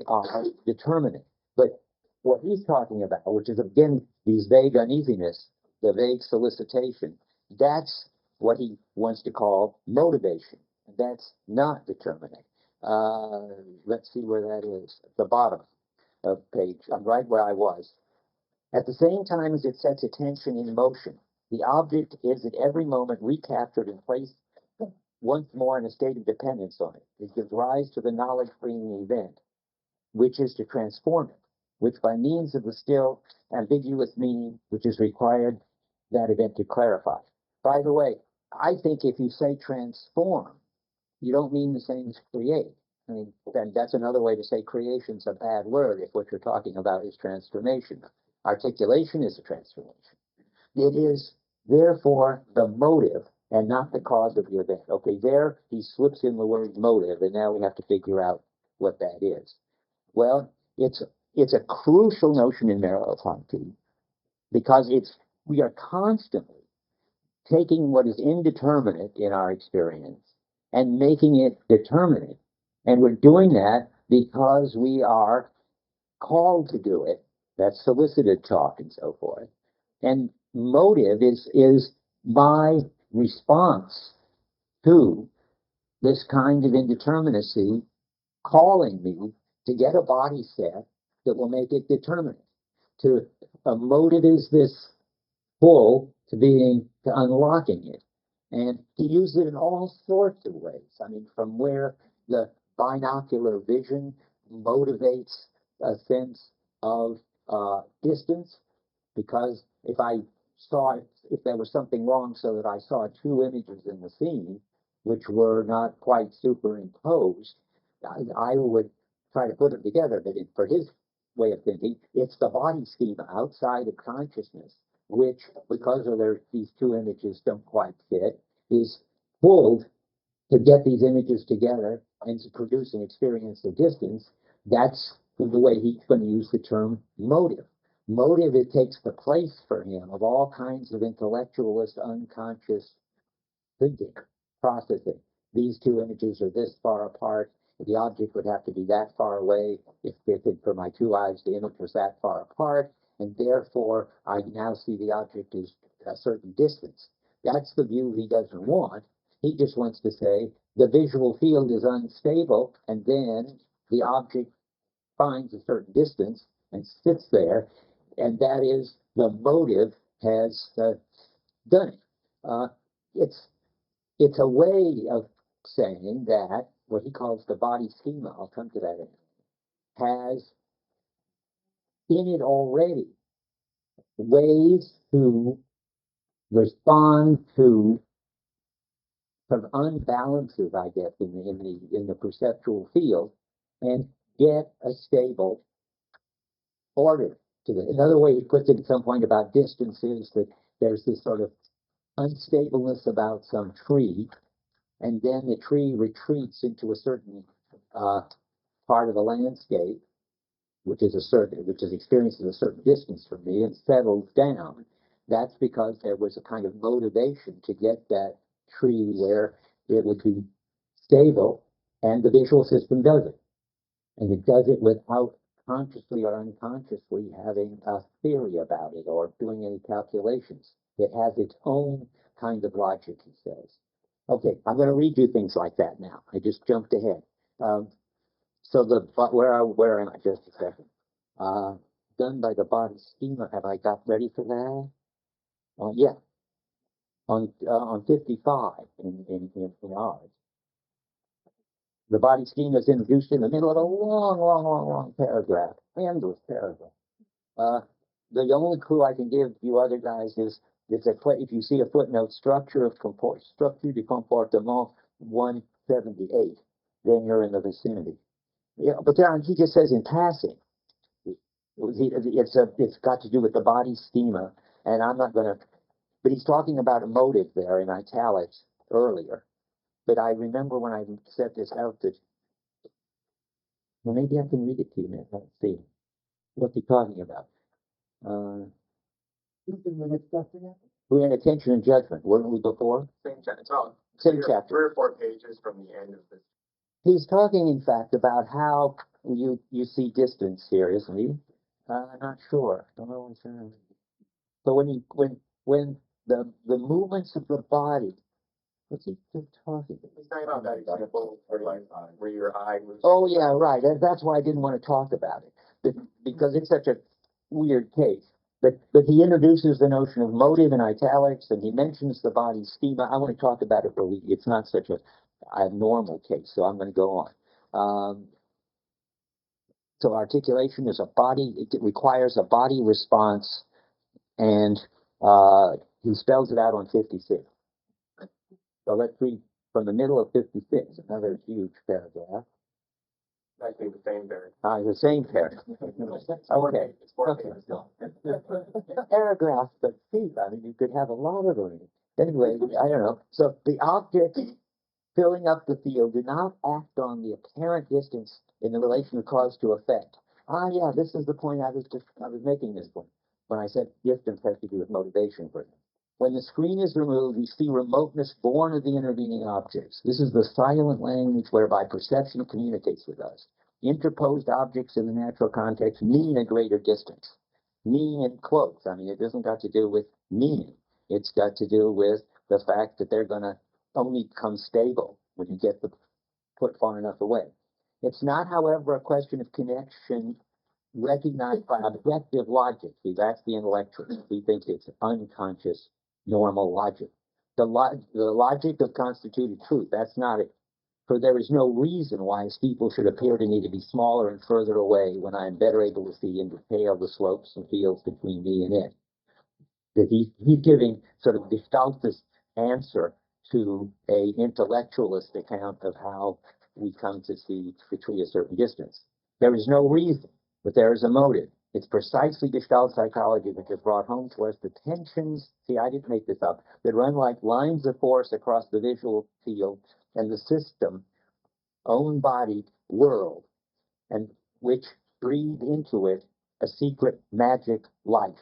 [SPEAKER 1] are determinate. But what he's talking about, which is again these vague uneasiness, the vague solicitation, that's what he wants to call motivation. That's not determinate. Let's see where that is. At the bottom of page. I'm right where I was. At the same time as it sets attention in motion, the object is at every moment recaptured and placed once more in a state of dependence on it. It gives rise to the knowledge-bringing event, which is to transform it, which by means of the still ambiguous meaning which is required that event to clarify. By the way, I think if you say transform, you don't mean the same as create. I mean, then that's another way to say creation's a bad word if what you're talking about is transformation. Articulation is a transformation. It is, therefore, the motive and not the cause of the event. Okay, there he slips in the word motive, and now we have to figure out what that is. Well, it's a crucial notion in Merleau-Ponty because we are constantly taking what is indeterminate in our experience and making it determinate. And we're doing that because we are called to do it. That's solicited talk and so forth. And motive is my response to this kind of indeterminacy calling me to get a body set that will make it determinate. A motive is this pull to unlocking it. And he uses it in all sorts of ways. I mean, from where the binocular vision motivates a sense of distance, because if there was something wrong so that I saw 2 images in the scene, which were not quite superimposed, I would try to put them together. But for his way of thinking, it's the body schema outside of consciousness, which, because of these 2 images don't quite fit, is pulled to get these images together and to produce an experience of distance. That's the way he's going to use the term motive. Motive, it takes the place for him of all kinds of intellectualist, unconscious thinking, processing. These 2 images are this far apart. The object would have to be that far away if for my 2 eyes the image was that far apart, and therefore I now see the object as a certain distance. That's the view he doesn't want. He just wants to say the visual field is unstable, and then the object finds a certain distance and sits there, and that is the motive has done it. It's a way of saying that what he calls the body schema, I'll come to that in, has in it already ways to respond to some unbalances, I guess, in the perceptual field, and get a stable order Another way he puts it at some point about distance is that there's this sort of unstableness about some tree, and then the tree retreats into a certain part of the landscape, which experiences a certain distance from me and settles down. That's because there was a kind of motivation to get that tree where it would be stable, and the visual system does it. And it does it without consciously or unconsciously having a theory about it or doing any calculations. It has its own kind of logic, he says. Okay, I'm going to read you things like that now. I just jumped ahead. Where am I? Just a second. Done by the body schema. Have I got ready for that? Yeah. On 55 in ours. The body schema is introduced in the middle of a long paragraph, endless paragraph. The only clue I can give you other guys is if you see a footnote, structure de comportement 178, then you're in the vicinity. Yeah, but there he just says in passing. It's got to do with the body schema, and I'm not going to. But he's talking about a motive there in italics earlier. But I remember when I set this out that. Well, maybe I can read it to you now. Let's see. What's he talking about? We're in attention and judgment, weren't we before?
[SPEAKER 2] Same chapter. Oh,
[SPEAKER 1] Same chapter.
[SPEAKER 2] 3 or 4 pages from the end of this.
[SPEAKER 1] He's talking, in fact, about how you see distance here, isn't he? I'm not sure. So when the movements of the body, what's he talking about?
[SPEAKER 2] He's talking about that example where your eye moves.
[SPEAKER 1] Oh yeah, right. That's why I didn't want to talk about it, because it's such a weird case. But he introduces the notion of motive in italics, and he mentions the body schema. I want to talk about it, but it's not such a abnormal case, so I'm going to go on. So articulation is it requires a body response, and he spells it out on 56. So let's read from the middle of 56, another huge paragraph.
[SPEAKER 2] Actually, the same paragraph.
[SPEAKER 1] The same paragraph. Okay.
[SPEAKER 2] It's 4 pages long.
[SPEAKER 1] Paragraph, but see, I mean, you could have a lot of them. Anyway, I don't know. So the object filling up the field did not act on the apparent distance in the relation of cause to effect. Yeah, this is the point I was making this point when I said distance has to do with motivation for them. When the screen is removed, we see remoteness born of the intervening objects. This is the silent language whereby perception communicates with us. Interposed objects in the natural context mean a greater distance. Mean in quotes. I mean, it doesn't got to do with meaning. It's got to do with the fact that they're going to only become stable when you get the put far enough away. It's not, however, a question of connection recognized by objective logic. See, that's the intellectual. We think it's unconscious, normal logic. The logic of constituted truth, that's not it. For there is no reason why a steeple should appear to me to be smaller and further away when I am better able to see in detail the slopes and fields between me and it. That he's giving sort of gestaltist answer to a intellectualist account of how we come to see the tree a certain distance. There is no reason, but there is a motive. It's precisely Gestalt psychology which has brought home to us the tensions, see, I didn't make this up, that run like lines of force across the visual field and the system, own-bodied world, and which breathe into it a secret magic life.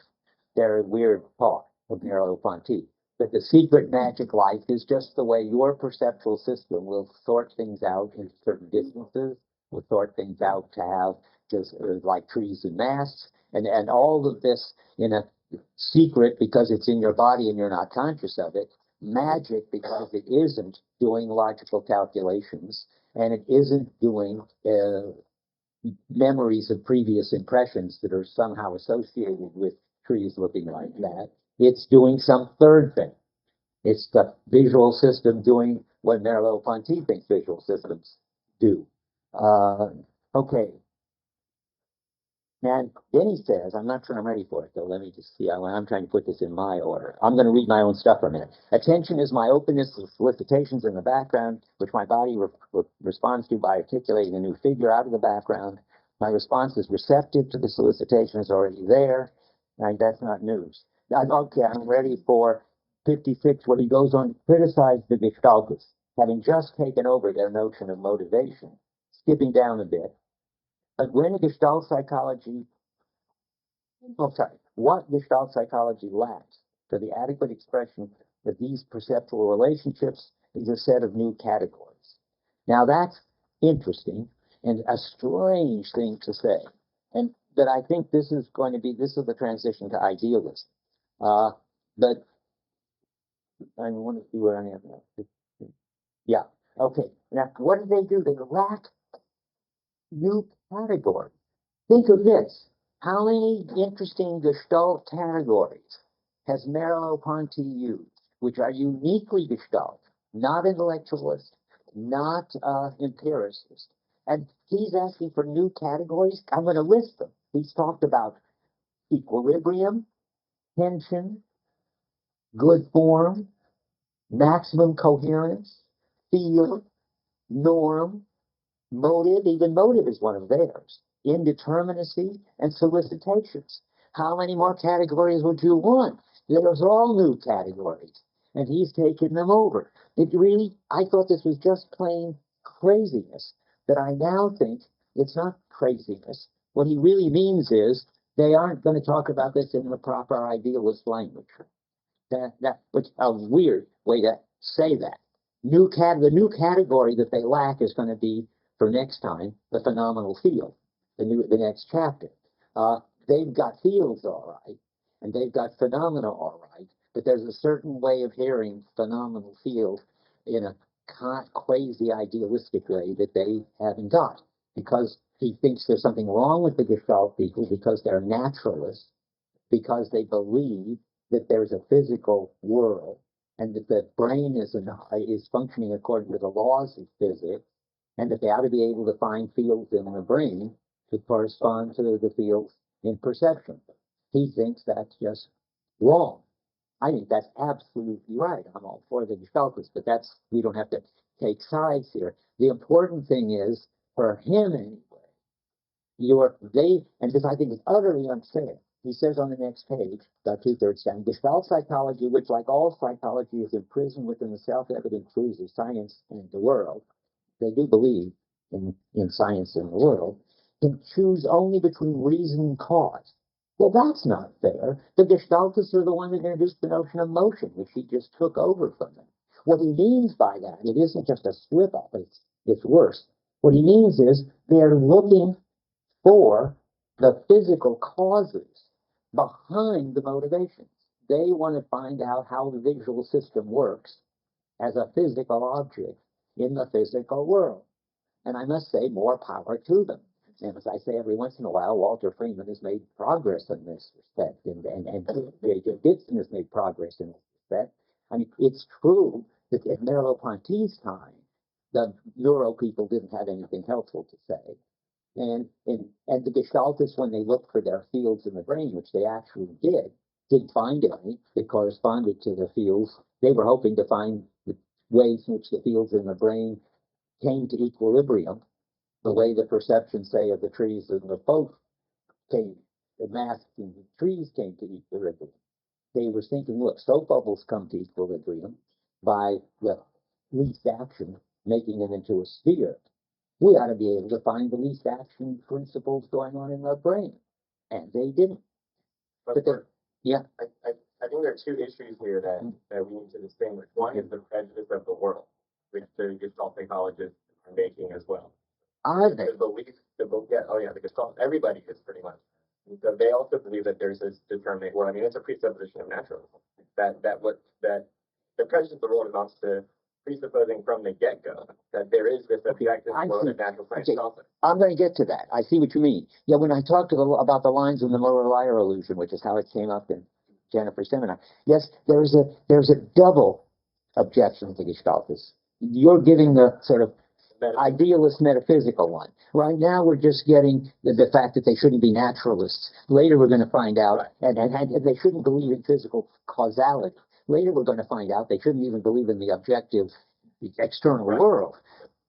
[SPEAKER 1] Their weird talk of Merleau-Ponty. But the secret magic life is just the way your perceptual system will sort things out in certain distances, will sort things out to have just like trees and masts, and all of this in a secret because it's in your body and you're not conscious of it. Magic because it isn't doing logical calculations and it isn't doing memories of previous impressions that are somehow associated with trees looking like that. It's doing some third thing. It's the visual system doing what Merleau-Ponty thinks visual systems do. Okay. And then he says, I'm not sure I'm ready for it, though. Let me just see. I'm trying to put this in my order. I'm going to read my own stuff for a minute. Attention is my openness to solicitations in the background, which my body responds to by articulating a new figure out of the background. My response is receptive to the solicitation is already there, and that's not news. Okay, I'm ready for 56, where he goes on to criticize the Gestaltists, having just taken over their notion of motivation, skipping down a bit. But when Gestalt psychology, what Gestalt psychology lacks for the adequate expression of these perceptual relationships is a set of new categories. Now that's interesting and a strange thing to say. And but I think this is the transition to idealism. But I want to see where I am now. Yeah. Okay. Now, what do? They lack new categories. Think of this. How many interesting Gestalt categories has Merleau-Ponty used, which are uniquely Gestalt, not intellectualist, not empiricist? And he's asking for new categories. I'm going to list them. He's talked about equilibrium, tension, good form, maximum coherence, field, norm, motive. Even motive is one of theirs. Indeterminacy and solicitations. How many more categories would you want? Those are all new categories, and he's taken them over. I thought this was just plain craziness, but I now think it's not craziness. What he really means is they aren't going to talk about this in the proper idealist language. Which a weird way to say that. The new category that they lack is going to be, for next time, the phenomenal field, the next chapter. They've got fields all right, and they've got phenomena all right, but there's a certain way of hearing phenomenal field in a quasi idealistic way that they haven't got, because he thinks there's something wrong with the Gestalt people because they're naturalists, because they believe that there's a physical world and that the brain is functioning according to the laws of physics, and that they ought to be able to find fields in the brain to correspond to the fields in perception. He thinks that's just wrong. I think that's absolutely right. I'm all for the Gestaltists, but we don't have to take sides here. The important thing is, for him anyway, and this I think is utterly unfair. He says on the next page, about 2/3 down, Gestalt psychology, which like all psychology is imprisoned within the self-evident truths of science and the world, they do believe in science and the world, can choose only between reason and cause. Well, that's not fair. The Gestaltists are the one that introduced the notion of motion, which he just took over from them. What he means by that, it isn't just a slip-up, it's worse. What he means is they're looking for the physical causes behind the motivations. They want to find out how the visual system works as a physical object in the physical world. And I must say, more power to them. And as I say every once in a while, Walter Freeman has made progress in this respect, and J.J. Gibson has made progress in this respect. I mean, it's true that at Merleau-Ponty's time, the neuro people didn't have anything helpful to say. And the Gestaltists, when they looked for their fields in the brain, which they actually didn't find any that corresponded to the fields. They were hoping to find the ways in which the fields in the brain came to equilibrium, the way the perceptions, say, of the trees and the folk the masks in the trees came to equilibrium. They were thinking, look, soap bubbles come to equilibrium by the least action making them into a sphere. We ought to be able to find the least action principles going on in the brain. And they didn't. But yeah.
[SPEAKER 2] I think there are two issues here that we need to distinguish. One is the prejudice of the world, which the Gestalt psychologists are making as well.
[SPEAKER 1] Are they?
[SPEAKER 2] The Gestalt, everybody is pretty much. So they also believe that there's this determinate world. I mean, it's a presupposition of naturalism. That the prejudice of the world amounts to presupposing from the get-go that there is this objective world of natural science. Okay.
[SPEAKER 1] I'm going to get to that. I see what you mean. Yeah, when I talked about the lines in the lower liar illusion, which is how it came up in Jennifer's seminar. Yes, there's a double objection to Gestaltists. You're giving the sort of idealist metaphysical one. Right now we're just getting the fact that they shouldn't be naturalists. Later we're going to find out, right. and they shouldn't believe in physical causality. Later we're going to find out they shouldn't even believe in the objective external world.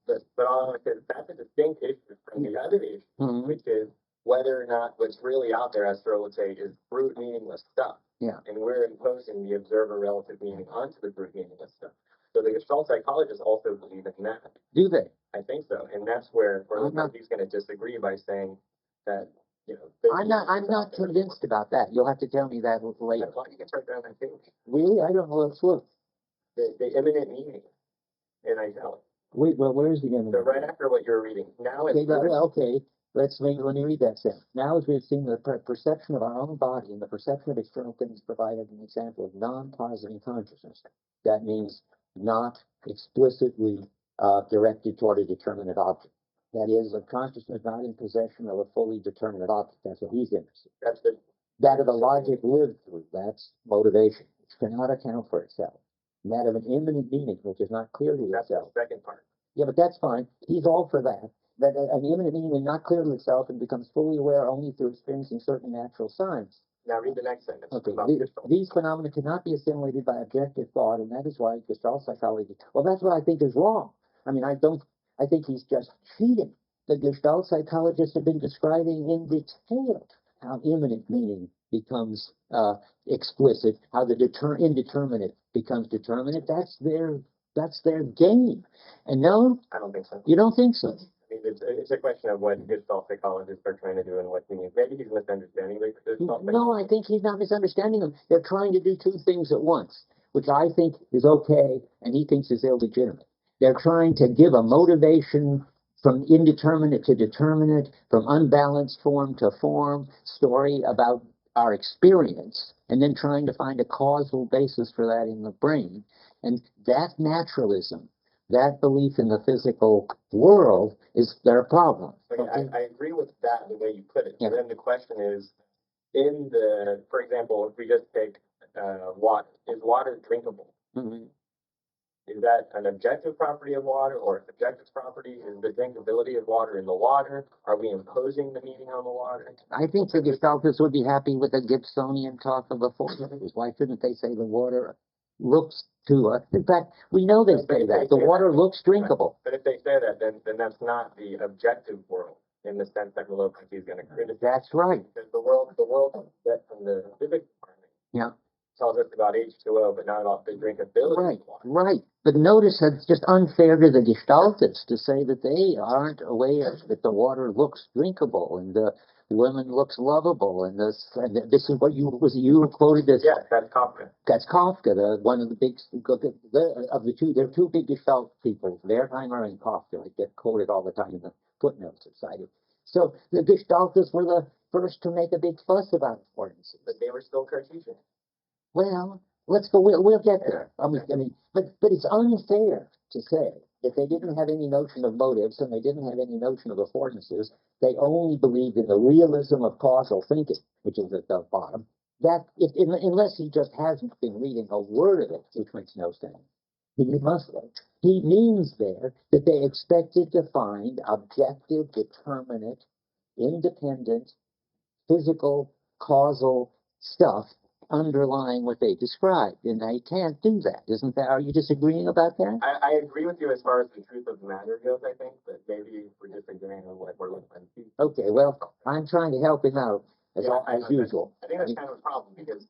[SPEAKER 2] But all I said, that's a distinct issue from the other issue,
[SPEAKER 1] Mhm.
[SPEAKER 2] which is whether or not what's really out there, as Searle would say, is brute meaningless stuff.
[SPEAKER 1] Yeah.
[SPEAKER 2] And we're imposing the observer relative meaning onto the brute meaningless stuff. So the Gestalt psychologists also believe in that.
[SPEAKER 1] Do they?
[SPEAKER 2] I think so. And that's where he's going to disagree by saying that, you know,
[SPEAKER 1] I'm not convinced about that. You'll have to tell me that later.
[SPEAKER 2] You can check down that page.
[SPEAKER 1] Really? I don't know. Let's look.
[SPEAKER 2] The imminent meaning in italics.
[SPEAKER 1] Wait, well, where's the imminent?
[SPEAKER 2] So right after what you're reading. Now it's
[SPEAKER 1] Okay. Let me read that sentence. Now, as we've seen, the perception of our own body and the perception of external things provided an example of non-positive consciousness. That means not explicitly directed toward a determinate object. That is, a consciousness not in possession of a fully determinate object. That's what he's interested in.
[SPEAKER 2] That's the
[SPEAKER 1] That of the logic lived through. That's motivation, which cannot account for itself. And that of an imminent meaning, which is not clear to
[SPEAKER 2] that's
[SPEAKER 1] itself.
[SPEAKER 2] the second part.
[SPEAKER 1] Yeah, but that's fine. He's all for that. That an imminent meaning is not clear to itself and becomes fully aware only through experiencing certain natural signs.
[SPEAKER 2] Now read the next sentence.
[SPEAKER 1] Okay,
[SPEAKER 2] about Gestalt.
[SPEAKER 1] these phenomena cannot be assimilated by objective thought, and that is why Gestalt psychology. Well, that's what I think is wrong. I mean, I think he's just cheating. The Gestalt psychologists have been describing in detail how imminent meaning becomes explicit, how the indeterminate becomes determinate. That's their game. And no,
[SPEAKER 2] I don't think so.
[SPEAKER 1] you don't think so?
[SPEAKER 2] I mean, it's a question of what Gestalt psychologists are trying to do and what he means. Maybe he's misunderstanding the Gestalt.
[SPEAKER 1] No, I think he's not misunderstanding them. They're trying to do two things at once, which I think is okay, and he thinks is illegitimate. They're trying to give a motivation from indeterminate to determinate, from unbalanced form to form, story about our experience, and then trying to find a causal basis for that in the brain. And that naturalism, that belief in the physical world, is their problem.
[SPEAKER 2] Okay, I agree with that, the way you put it.
[SPEAKER 1] Yeah.
[SPEAKER 2] But then the question is, for example, if we just take water, is water drinkable?
[SPEAKER 1] Mhm.
[SPEAKER 2] Is that an objective property of water or a subjective property? Is the drinkability of water in the water? Are we imposing the meaning on the water?
[SPEAKER 1] I think the Gestaltists would be happy with a Gibsonian talk of the forces. Why shouldn't they say the water looks to us? In fact, we know they say that. The water looks drinkable.
[SPEAKER 2] But if they say that, then that's not the objective world in the sense that Merleau-Ponty is going to criticize.
[SPEAKER 1] That's right.
[SPEAKER 2] Because the world that from the physics department
[SPEAKER 1] Yeah.
[SPEAKER 2] tells us about H2O, but not about the drinkability
[SPEAKER 1] Right,
[SPEAKER 2] of water.
[SPEAKER 1] right. But notice that it's just unfair to the Gestaltists to say that they aren't aware that the water looks drinkable and the woman looks lovable, and this is what you quoted this.
[SPEAKER 2] Yes, that's Kafka.
[SPEAKER 1] That's Kafka, one of the big of the two. There are two big Gestalt people, Wertheimer and Kafka. I get quoted all the time in the footnotes cited. So the Gestaltists were the first to make a big fuss about affordances.
[SPEAKER 2] But they were still Cartesian.
[SPEAKER 1] Well, let's go. We'll get there. I mean, but it's unfair to say that they didn't have any notion of motives and they didn't have any notion of affordances. They only believed in the realism of causal thinking, which is at the bottom. That unless he just hasn't been reading a word of it, which makes no sense. He must have. He means there that they expected to find objective, determinate, independent, physical, causal stuff underlying what they described, and they can't do that. Isn't that? Are you disagreeing about that?
[SPEAKER 2] I agree with you as far as the truth of the matter goes, I think, but maybe we're disagreeing on what we're looking at.
[SPEAKER 1] Okay, well, I'm trying to help him out as usual.
[SPEAKER 2] I think that's kind of a problem because,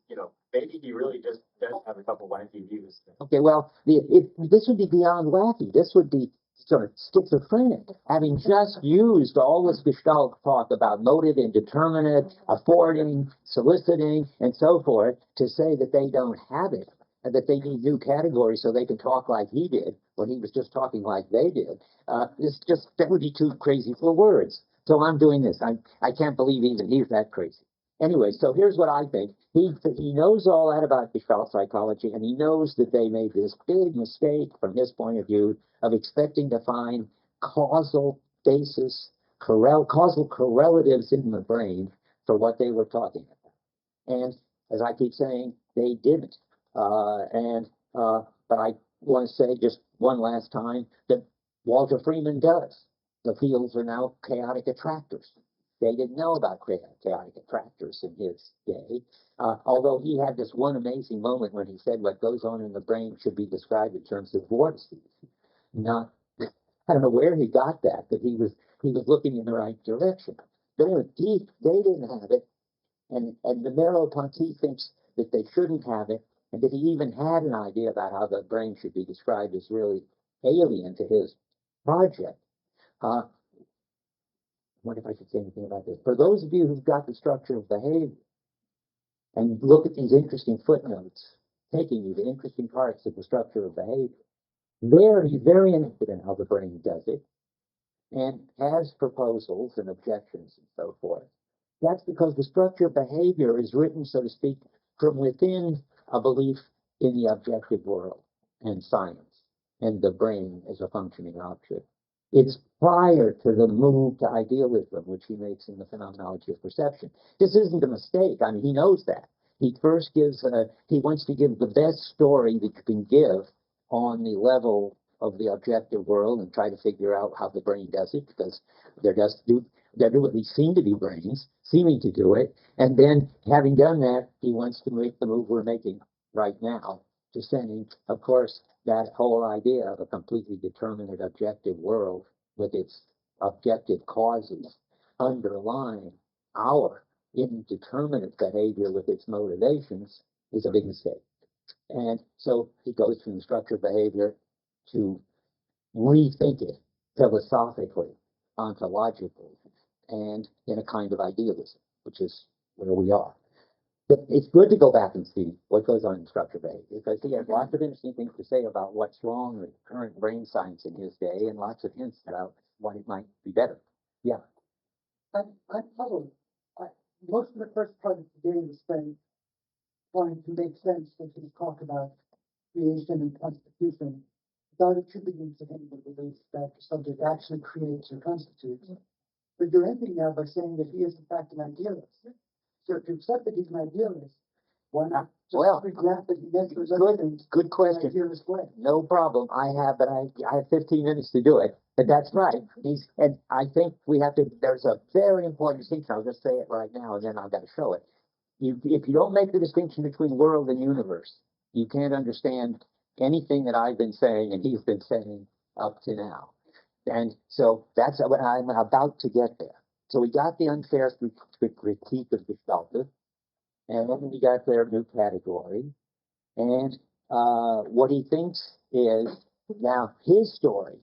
[SPEAKER 2] maybe he really just does have a couple wacky views.
[SPEAKER 1] Okay, well, this would be beyond wacky. This would be sort of schizophrenic, having just used all this Gestalt talk about motive, indeterminate, affording, soliciting, and so forth, to say that they don't have it, and that they need new categories so they can talk like he did, when he was just talking like they did. That would be too crazy for words. So I'm doing this. I can't believe even he's that crazy. Anyway, so here's what I think. He knows all that about Gestalt psychology, and he knows that they made this big mistake from his point of view of expecting to find causal basis, causal correlatives in the brain for what they were talking about. And as I keep saying, they didn't. But I want to say just one last time that Walter Freeman does. The fields are now chaotic attractors. They didn't know about chaotic attractors in his day, although he had this one amazing moment when he said what goes on in the brain should be described in terms of vortices, not I don't know where he got that, but he was looking in the right direction. They were deep, they didn't have it, and the Merleau-Ponty thinks that they shouldn't have it, and that he even had an idea about how the brain should be described is really alien to his project. I wonder if I should say anything about this. For those of you who've got the structure of behavior, and look at these interesting footnotes, taking you to interesting parts of the structure of behavior, there he's very interested in how the brain does it, and has proposals and objections and so forth. That's because the structure of behavior is written, so to speak, from within a belief in the objective world and science and the brain as a functioning object. It's prior to the move to idealism, which he makes in the Phenomenology of Perception. This isn't a mistake. I mean, he knows that. He first gives, he wants to give the best story that you can give on the level of the objective world and try to figure out how the brain does it, because there do at least seem to be brains seeming to do it. And then, having done that, he wants to make the move we're making right now to saying, of course, that whole idea of a completely determinate objective world with its objective causes underlying our indeterminate behavior with its motivations is a big mistake. And so he goes from the structure of behavior to rethink it philosophically, ontologically, and in a kind of idealism, which is where we are. But it's good to go back and see what goes on in structure behavior, because he has lots of interesting things to say about what's wrong with current brain science in his day, and lots of hints about what it might be better. Yeah.
[SPEAKER 3] I'm puzzled. Most of the first part of the day was spent trying to make sense of his talk about creation and constitution without attributing to him the belief that the subject actually creates or constitutes. But you're ending now by saying that he is in fact an idealist. So if you accept that he's an idealist, why not just grant that he gets those other things?
[SPEAKER 1] Good question. No problem. I have 15 minutes to do it. But that's right. And I think we have to. There's a very important distinction. I'll just say it right now, and then I've got to show it. If you don't make the distinction between world and universe, you can't understand anything that I've been saying and he's been saying up to now. And so that's what I'm about to get there. So we got the unfair critique of Gestalter, and then we got their new category. And what he thinks is, now his story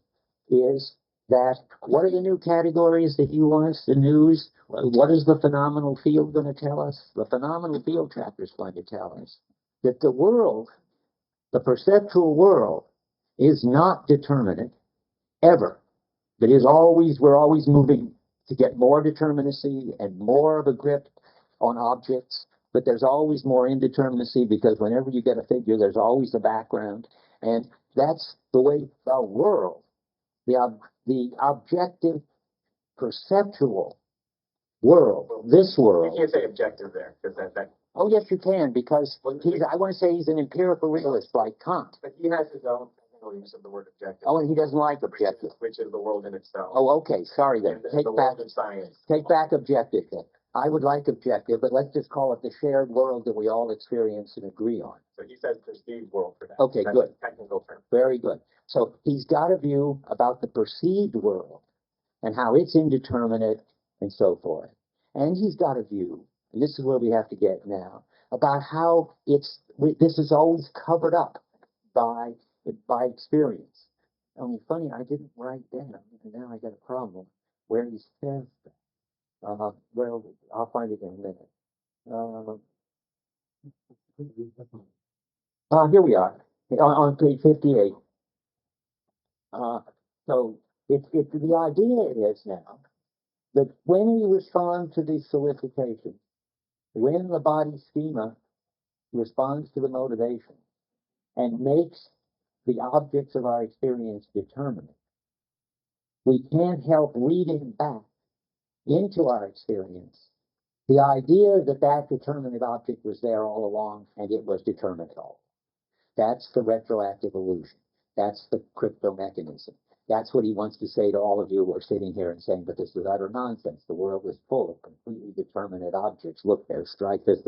[SPEAKER 1] is that what are the new categories that he wants, the news? What is the phenomenal field going to tell us? The phenomenal field chapter is going to tell us that the world, the perceptual world, is not determinate ever. That is always, we're always moving to get more determinacy and more of a grip on objects, but there's always more indeterminacy, because whenever you get a figure, there's always a background. And that's the way the world, the objective perceptual world, this world.
[SPEAKER 2] You can't say objective there, because that.
[SPEAKER 1] Oh, yes, you can, because I want to say he's an empirical realist like Kant.
[SPEAKER 2] But he has his own use of the word objective.
[SPEAKER 1] Oh, and he doesn't like objective.
[SPEAKER 2] Which is the world in itself.
[SPEAKER 1] Oh, okay, sorry then.
[SPEAKER 2] Take back the science.
[SPEAKER 1] Take back objective then. I would like objective, but let's just call it the shared world that we all experience and agree on.
[SPEAKER 2] So he says perceived world for that.
[SPEAKER 1] Okay,
[SPEAKER 2] That's
[SPEAKER 1] good.
[SPEAKER 2] a technical term.
[SPEAKER 1] Very good. So he's got a view about the perceived world and how it's indeterminate and so forth. And he's got a view, and this is where we have to get now, about how this is always covered up by experience. Only funny, I didn't write down, and now I got a problem where he says that. Well, I'll find it in a minute. Here we are, on page 58. So the idea is now that when we respond to these solicitations, when the body schema responds to the motivation and makes the objects of our experience determinate, we can't help reading back into our experience the idea that that determinate object was there all along and it was determinate all. That's the retroactive illusion. That's the crypto mechanism. That's what he wants to say to all of you who are sitting here and saying, but this is utter nonsense. The world is full of completely determinate objects. Look, there's strike this.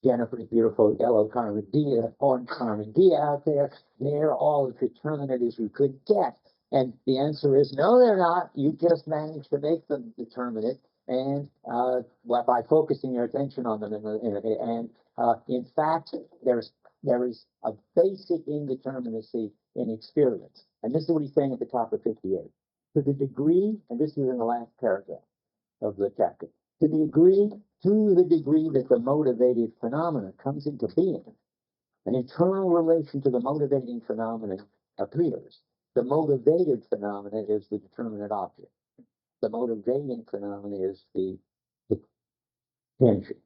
[SPEAKER 1] Jennifer's beautiful yellow Carmen Dia, orange Carmen Dia out there. They're all as determinate as you could get. And the answer is no, they're not. You just managed to make them determinate, and by focusing your attention on them. In fact, there is a basic indeterminacy in experience. And this is what he's saying at the top of 58. To the degree, and this is in the last paragraph of the chapter, to the degree that the motivated phenomena comes into being, an internal relation to the motivating phenomenon appears. The motivated phenomena is the determinate object. The motivating phenomena is the tension.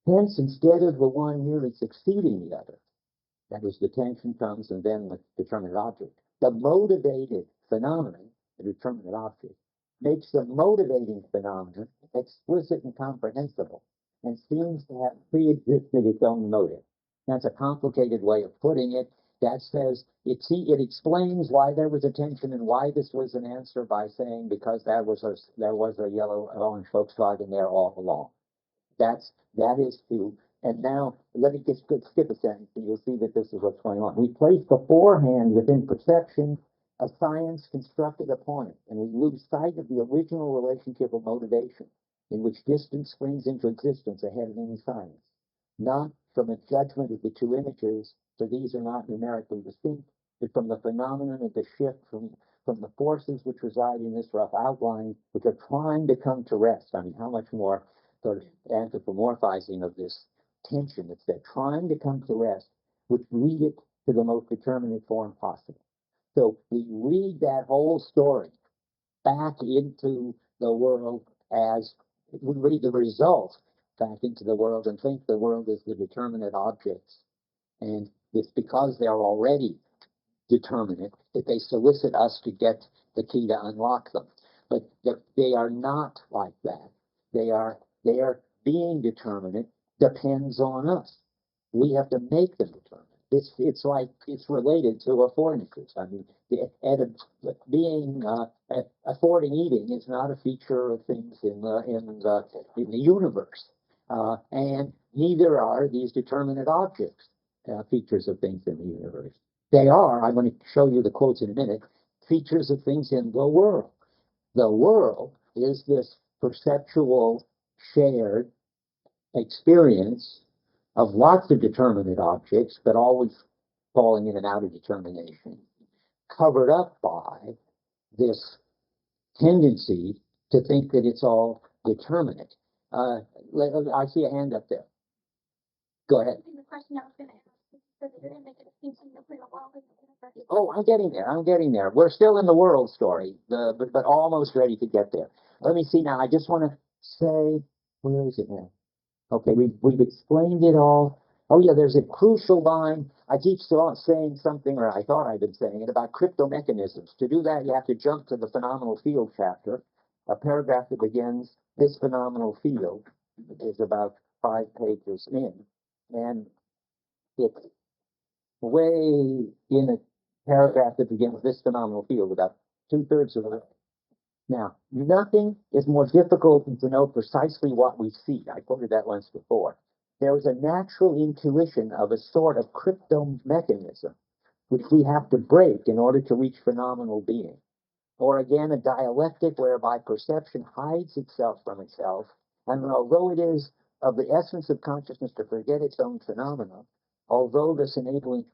[SPEAKER 1] Hence, instead of the one merely succeeding the other, that is, the tension comes and then the determinate object, the motivated phenomenon, the determinate object, makes the motivating phenomenon explicit and comprehensible, and seems to have pre-existed its own motive. That's a complicated way of putting it. That says it explains why there was a tension and why this was an answer by saying because there was a yellow orange Volkswagen there all along. That is true. And now let me just skip a sentence, and you'll see that this is what's going on. We place beforehand within perception a science constructed upon it, and we lose sight of the original relationship of motivation, in which distance springs into existence ahead of any science. Not from a judgment of the two images, for these are not numerically distinct, but from the phenomenon of the shift from the forces which reside in this rough outline, which are trying to come to rest. I mean, how much more sort of anthropomorphizing of this tension that's there, trying to come to rest, which lead it to the most determinate form possible. So we read that whole story back into the world as we read the result back into the world and think the world is the determinate objects. And it's because they're already determinate that they solicit us to get the key to unlock them. But they are not like that. Their being determinate depends on us. We have to make them determinate. It's related to affordances. I mean, affording eating is not a feature of things in the universe, and neither are these determinate objects features of things in the universe. They are. I'm going to show you the quotes in a minute. Features of things in the world. The world is this perceptual shared experience of lots of determinate objects, but always falling in and out of determination, covered up by this tendency to think that it's all determinate. I see a hand up there. Go ahead.
[SPEAKER 5] The question I was going to ask is that you're going to make a distinction between the world and the universe.
[SPEAKER 1] Oh, I'm getting there. We're still in the world story, but almost ready to get there. Let me see now. I just want to say, where is it now? Okay, we've explained it all. Oh yeah, there's a crucial line. I keep saying something, or I thought I'd been saying it, about cryptomechanisms. To do that, you have to jump to the phenomenal field chapter, a paragraph that begins, this phenomenal field is about 5 pages in, and it's way in a paragraph that begins, this phenomenal field, about 2/3 of it. Now, nothing is more difficult than to know precisely what we see. I quoted that once before. There is a natural intuition of a sort of crypto mechanism, which we have to break in order to reach phenomenal being. Or again, a dialectic whereby perception hides itself from itself, and although it is of the essence of consciousness to forget its own phenomena, although thus enabling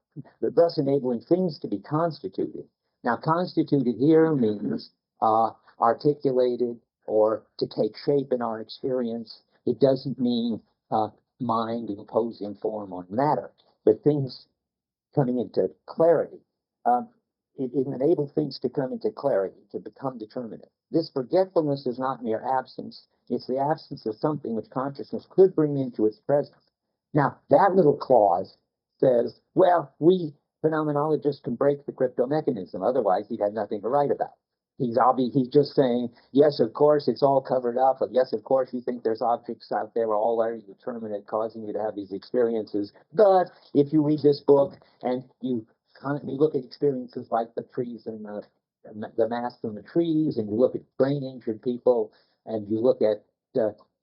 [SPEAKER 1] things to be constituted. Now, constituted here means articulated or to take shape in our experience. It doesn't mean mind imposing form on matter, but things coming into clarity. It enables things to come into clarity, to become determinate. This forgetfulness is not mere absence. It's the absence of something which consciousness could bring into its presence. Now, that little clause says, well, we phenomenologists can break the crypto mechanism. Otherwise, he'd have nothing to write about. He's just saying, yes, of course, it's all covered up. Yes, of course, you think there's objects out there all already determinate, causing you to have these experiences. But if you read this book and you look at experiences like the trees and the masts in the trees, and you look at brain injured people, and you look at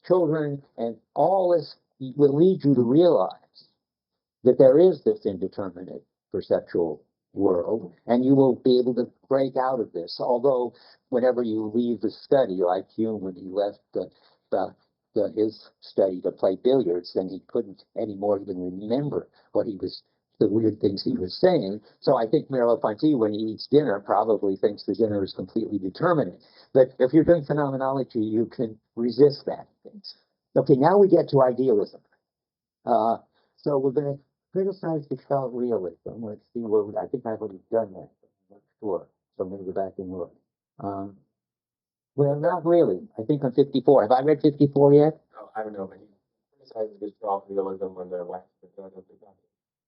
[SPEAKER 1] children, and all this, will lead you to realize that there is this indeterminate perceptual world, and you will be able to break out of this. Although, whenever you leave the study, like Hume when he left his study to play billiards, then he couldn't anymore even remember what he was, the weird things he was saying. So I think Merleau-Ponty, when he eats dinner, probably thinks the dinner is completely determinate. But if you're doing phenomenology, you can resist that. Okay, now we get to idealism. So we're going to criticize Gestalt realism. Let's see where I think I've already done that. I'm not sure. So I'm going to go back and look. Well, not really. I think on 54. Have I read 54 yet?
[SPEAKER 2] Oh, I don't know, but he criticizes his strong realism when they're left.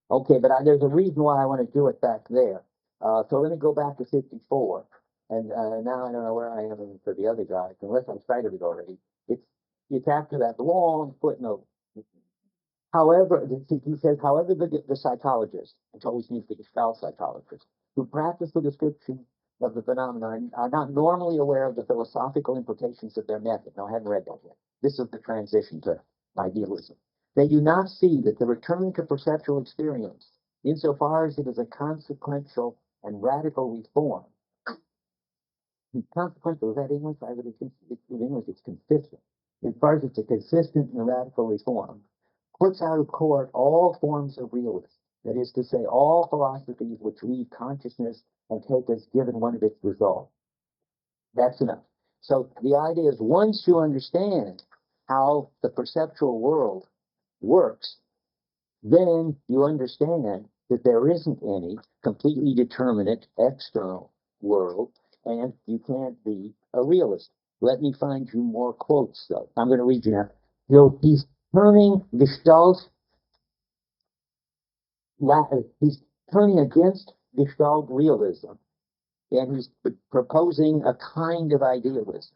[SPEAKER 1] Okay, but there's a reason why I want to do it back there. So let me go back to 54. And now I don't know where I am for the other guys, unless I've cited it already. It's after that long footnote. However, he says, however, the psychologists, it always means the Gestalt psychologists, who practice the description of the phenomenon are not normally aware of the philosophical implications of their method. No, I haven't read that yet. This is the transition to idealism. They do not see that the return to perceptual experience, insofar as it is a consequential and radical reform. Consequential, is that English? I would think in English it's consistent. As far as it's a consistent and radical reform, puts out of court all forms of realism. That is to say, all philosophies which leave consciousness and take as given one of its results. That's enough. So the idea is, once you understand how the perceptual world works, then you understand that there isn't any completely determinate external world, and you can't be a realist. Let me find you more quotes, though. I'm going to read you now. He's turning Gestalt, he's turning against Gestalt realism, and he's proposing a kind of idealism.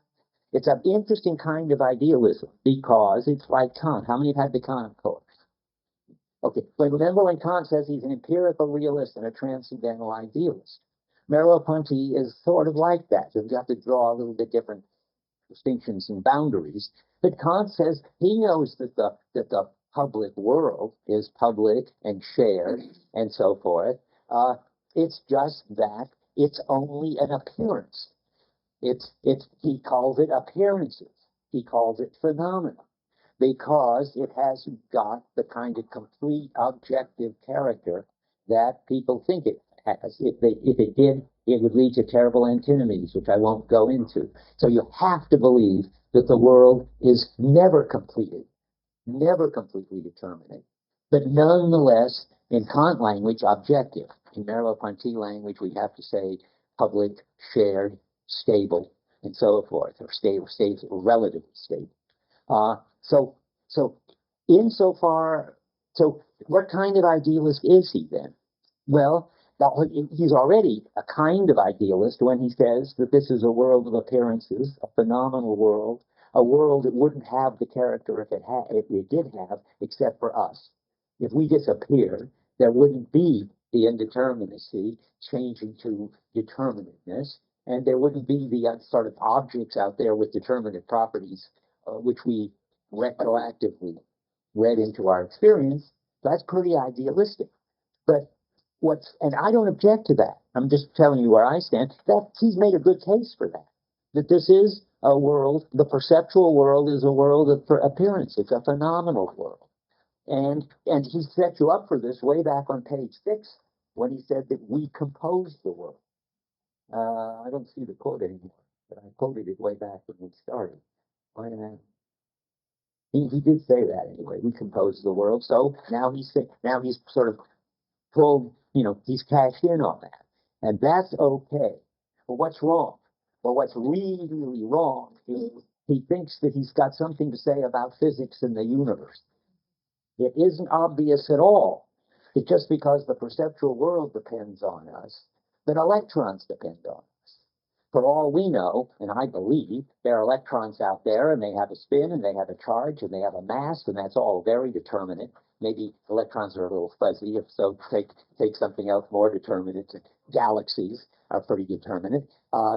[SPEAKER 1] It's an interesting kind of idealism because it's like Kant. How many have had the Kant course? Okay, but remember when Kant says he's an empirical realist and a transcendental idealist. Merleau-Ponty is sort of like that. So you have to draw a little bit different distinctions and boundaries. But Kant says he knows that the public world is public and shared and so forth. It's just that it's only an appearance. He calls it appearances. He calls it phenomena, because it hasn't got the kind of complete objective character that people think it has. If it did, it would lead to terrible antinomies, which I won't go into. So you have to believe that the world is never completed, never completely determinate, but nonetheless, in Kant language, objective. In Merleau-Ponty language, we have to say public, shared, stable, and so forth, or stable, relatively stable. So insofar, so what kind of idealist is he then? Well, he's already a kind of idealist when he says that this is a world of appearances, a phenomenal world, a world that wouldn't have the character if it did have, except for us. If we disappeared, there wouldn't be the indeterminacy changing to determinateness, and there wouldn't be the sort of objects out there with determinate properties, which we retroactively read into our experience. That's pretty idealistic. But and I don't object to that. I'm just telling you where I stand. That he's made a good case for that. That this is a world, the perceptual world is a world of appearance. It's a phenomenal world. And he set you up for this way back on page 6 when he said that we compose the world. I don't see the quote anymore, but I quoted it way back when we started. Why did I? He did say that anyway. We compose the world. So now he's sort of pulled, he's cashed in on that. And that's okay. But what's wrong? Well, what's really, really wrong is he thinks that he's got something to say about physics in the universe. It isn't obvious at all that just because the perceptual world depends on us, that electrons depend on us. For all we know, and I believe, there are electrons out there, and they have a spin, and they have a charge, and they have a mass, and that's all very determinate. Maybe electrons are a little fuzzy, if so, take something else more determinate. Galaxies are pretty determinate,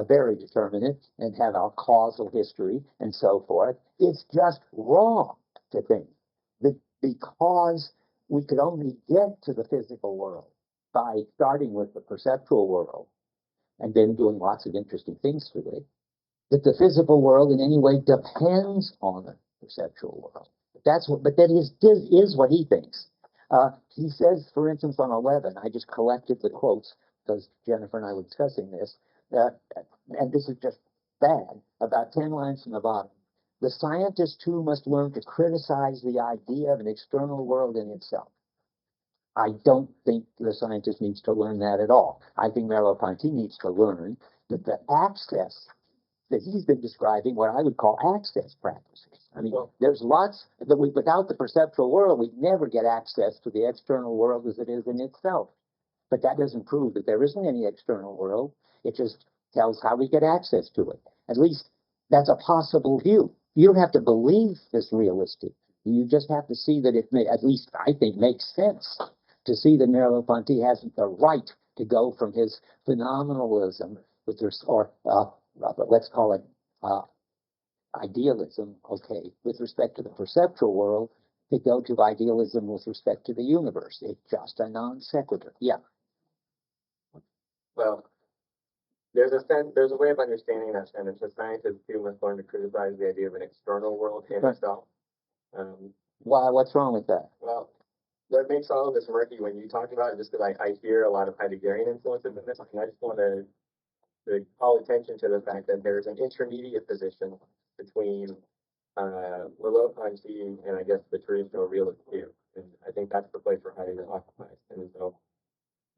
[SPEAKER 1] very determinate, and have a causal history, and so forth. It's just wrong to think that because we could only get to the physical world by starting with the perceptual world and then doing lots of interesting things to it, that the physical world in any way depends on the perceptual world. But that is what he thinks. He says, for instance, on 11, I just collected the quotes because Jennifer and I were discussing this, and this is just bad, about 10 lines from the bottom. The scientist, too, must learn to criticize the idea of an external world in itself. I don't think the scientist needs to learn that at all. I think Merleau-Ponty needs to learn that the access that he's been describing, what I would call access practices. I mean, there's lots that without the perceptual world, we never get access to the external world as it is in itself. But that doesn't prove that there isn't any external world. It just tells how we get access to it. At least that's a possible view. You don't have to believe this realistic. You just have to see that it may, at least I think, makes sense to see that Merleau-Ponty hasn't the right to go from his phenomenalism with this, or let's call it idealism, okay, with respect to the perceptual world, to go to idealism with respect to the universe. It's just a non sequitur. Yeah.
[SPEAKER 2] Well, there's a way of understanding that sentence. The scientist too must learn to criticize the idea of an external world in itself.
[SPEAKER 1] Why? What's wrong with that?
[SPEAKER 2] Well, what makes all of this murky when you talk about it, just because I hear a lot of Heideggerian influences in this, and I just want to call attention to the fact that there's an intermediate position between Merleau-Ponty and I guess the traditional realist view. And I think that's the place where Heidegger occupies. And so,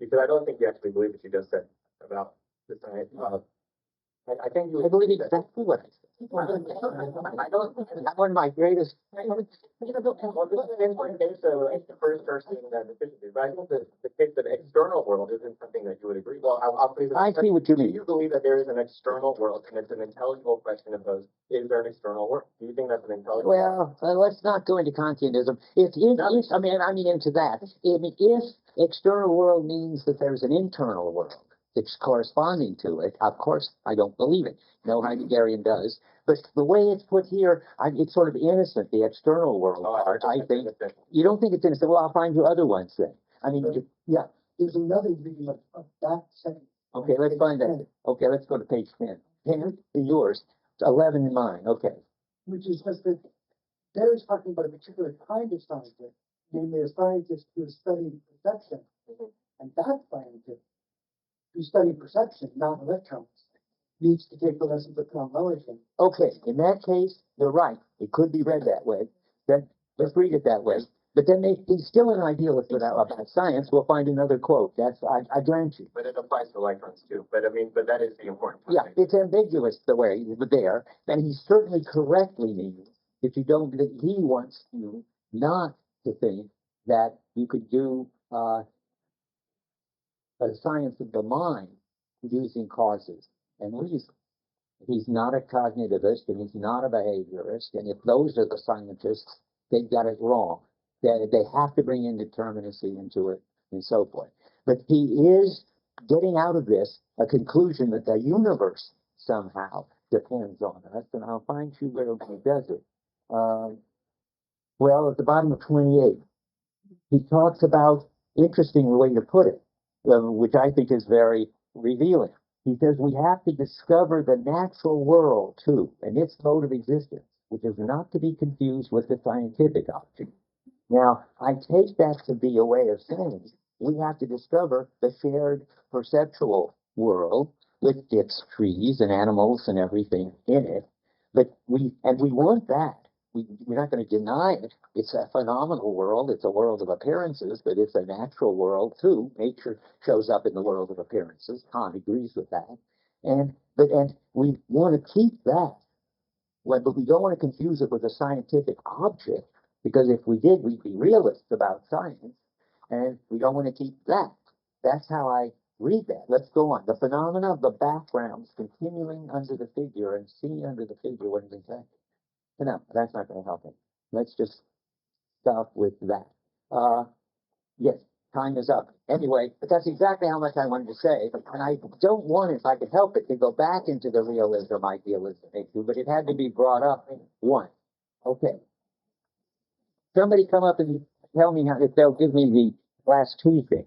[SPEAKER 2] because I don't think you actually believe what you just said about the science. I think you
[SPEAKER 1] I believe exactly what I said. I don't. That's one of my greatest.
[SPEAKER 2] Well, this is in one case, so it's the first person deficiency. But I think the case of the external world isn't something that you would agree. Well, I'll put it.
[SPEAKER 1] I see what you mean.
[SPEAKER 2] Do you believe that there is an external world, and it's an intelligible question of those? Is there an external world? Do you think that's an intelligible?
[SPEAKER 1] Well, let's not go into Kantianism. I mean into that. I mean, if external world means that there's an internal world that's corresponding to it, of course, I don't believe it. No Heideggerian does. But the way it's put here, it's sort of innocent, the external world part, I think. You don't think it's innocent? Well, I'll find you other ones then. I mean, yeah.
[SPEAKER 3] There's another reading of that sentence.
[SPEAKER 1] Okay, let's find that. Okay, let's go to page 10. 10 in yours. 11 in mine. Okay.
[SPEAKER 3] Which is just that there is talking about a particular kind of scientist, namely a scientist who is studying perception. And that scientist who studies perception, not electrons, needs to take the lessons of phenomenology.
[SPEAKER 1] Okay, in that case, you're right. It could be read that way. Then let's read it that way. But then he's still an idealist about science. We'll find another quote. That's I grant you.
[SPEAKER 2] But it applies to electrons too. But I mean, but that is the important part.
[SPEAKER 1] Yeah, it's ambiguous the way there. And he certainly correctly means that you don't. That he wants you not to think that you could do a science of the mind using causes and reason. He's not a cognitivist and he's not a behaviorist. And if those are the scientists, they've got it wrong. They have to bring indeterminacy into it and so forth. But he is getting out of this a conclusion that the universe somehow depends on us. And I'll find you where he does it. Well, at the bottom of 28, he talks about, interesting way to put it, which I think is very revealing. He says we have to discover the natural world too, and its mode of existence, which is not to be confused with the scientific object. Now, I take that to be a way of saying we have to discover the shared perceptual world with its trees and animals and everything in it. But we want that. We're not going to deny it. It's a phenomenal world. It's a world of appearances, but it's a natural world too. Nature shows up in the world of appearances. Kant agrees with that. And we want to keep that. But we don't want to confuse it with a scientific object, because if we did, we'd be realists about science, and we don't want to keep that. That's how I read that. Let's go on. The phenomena of the backgrounds continuing under the figure and see under the figure what is exactly. No, that's not going to help him. Let's just stop with that. Yes, time is up. Anyway, but that's exactly how much I wanted to say. And I don't want, if I could help it, to go back into the realism, idealism issue, but it had to be brought up once. Okay. somebody come up and tell me how, if they'll give me the last Tuesday.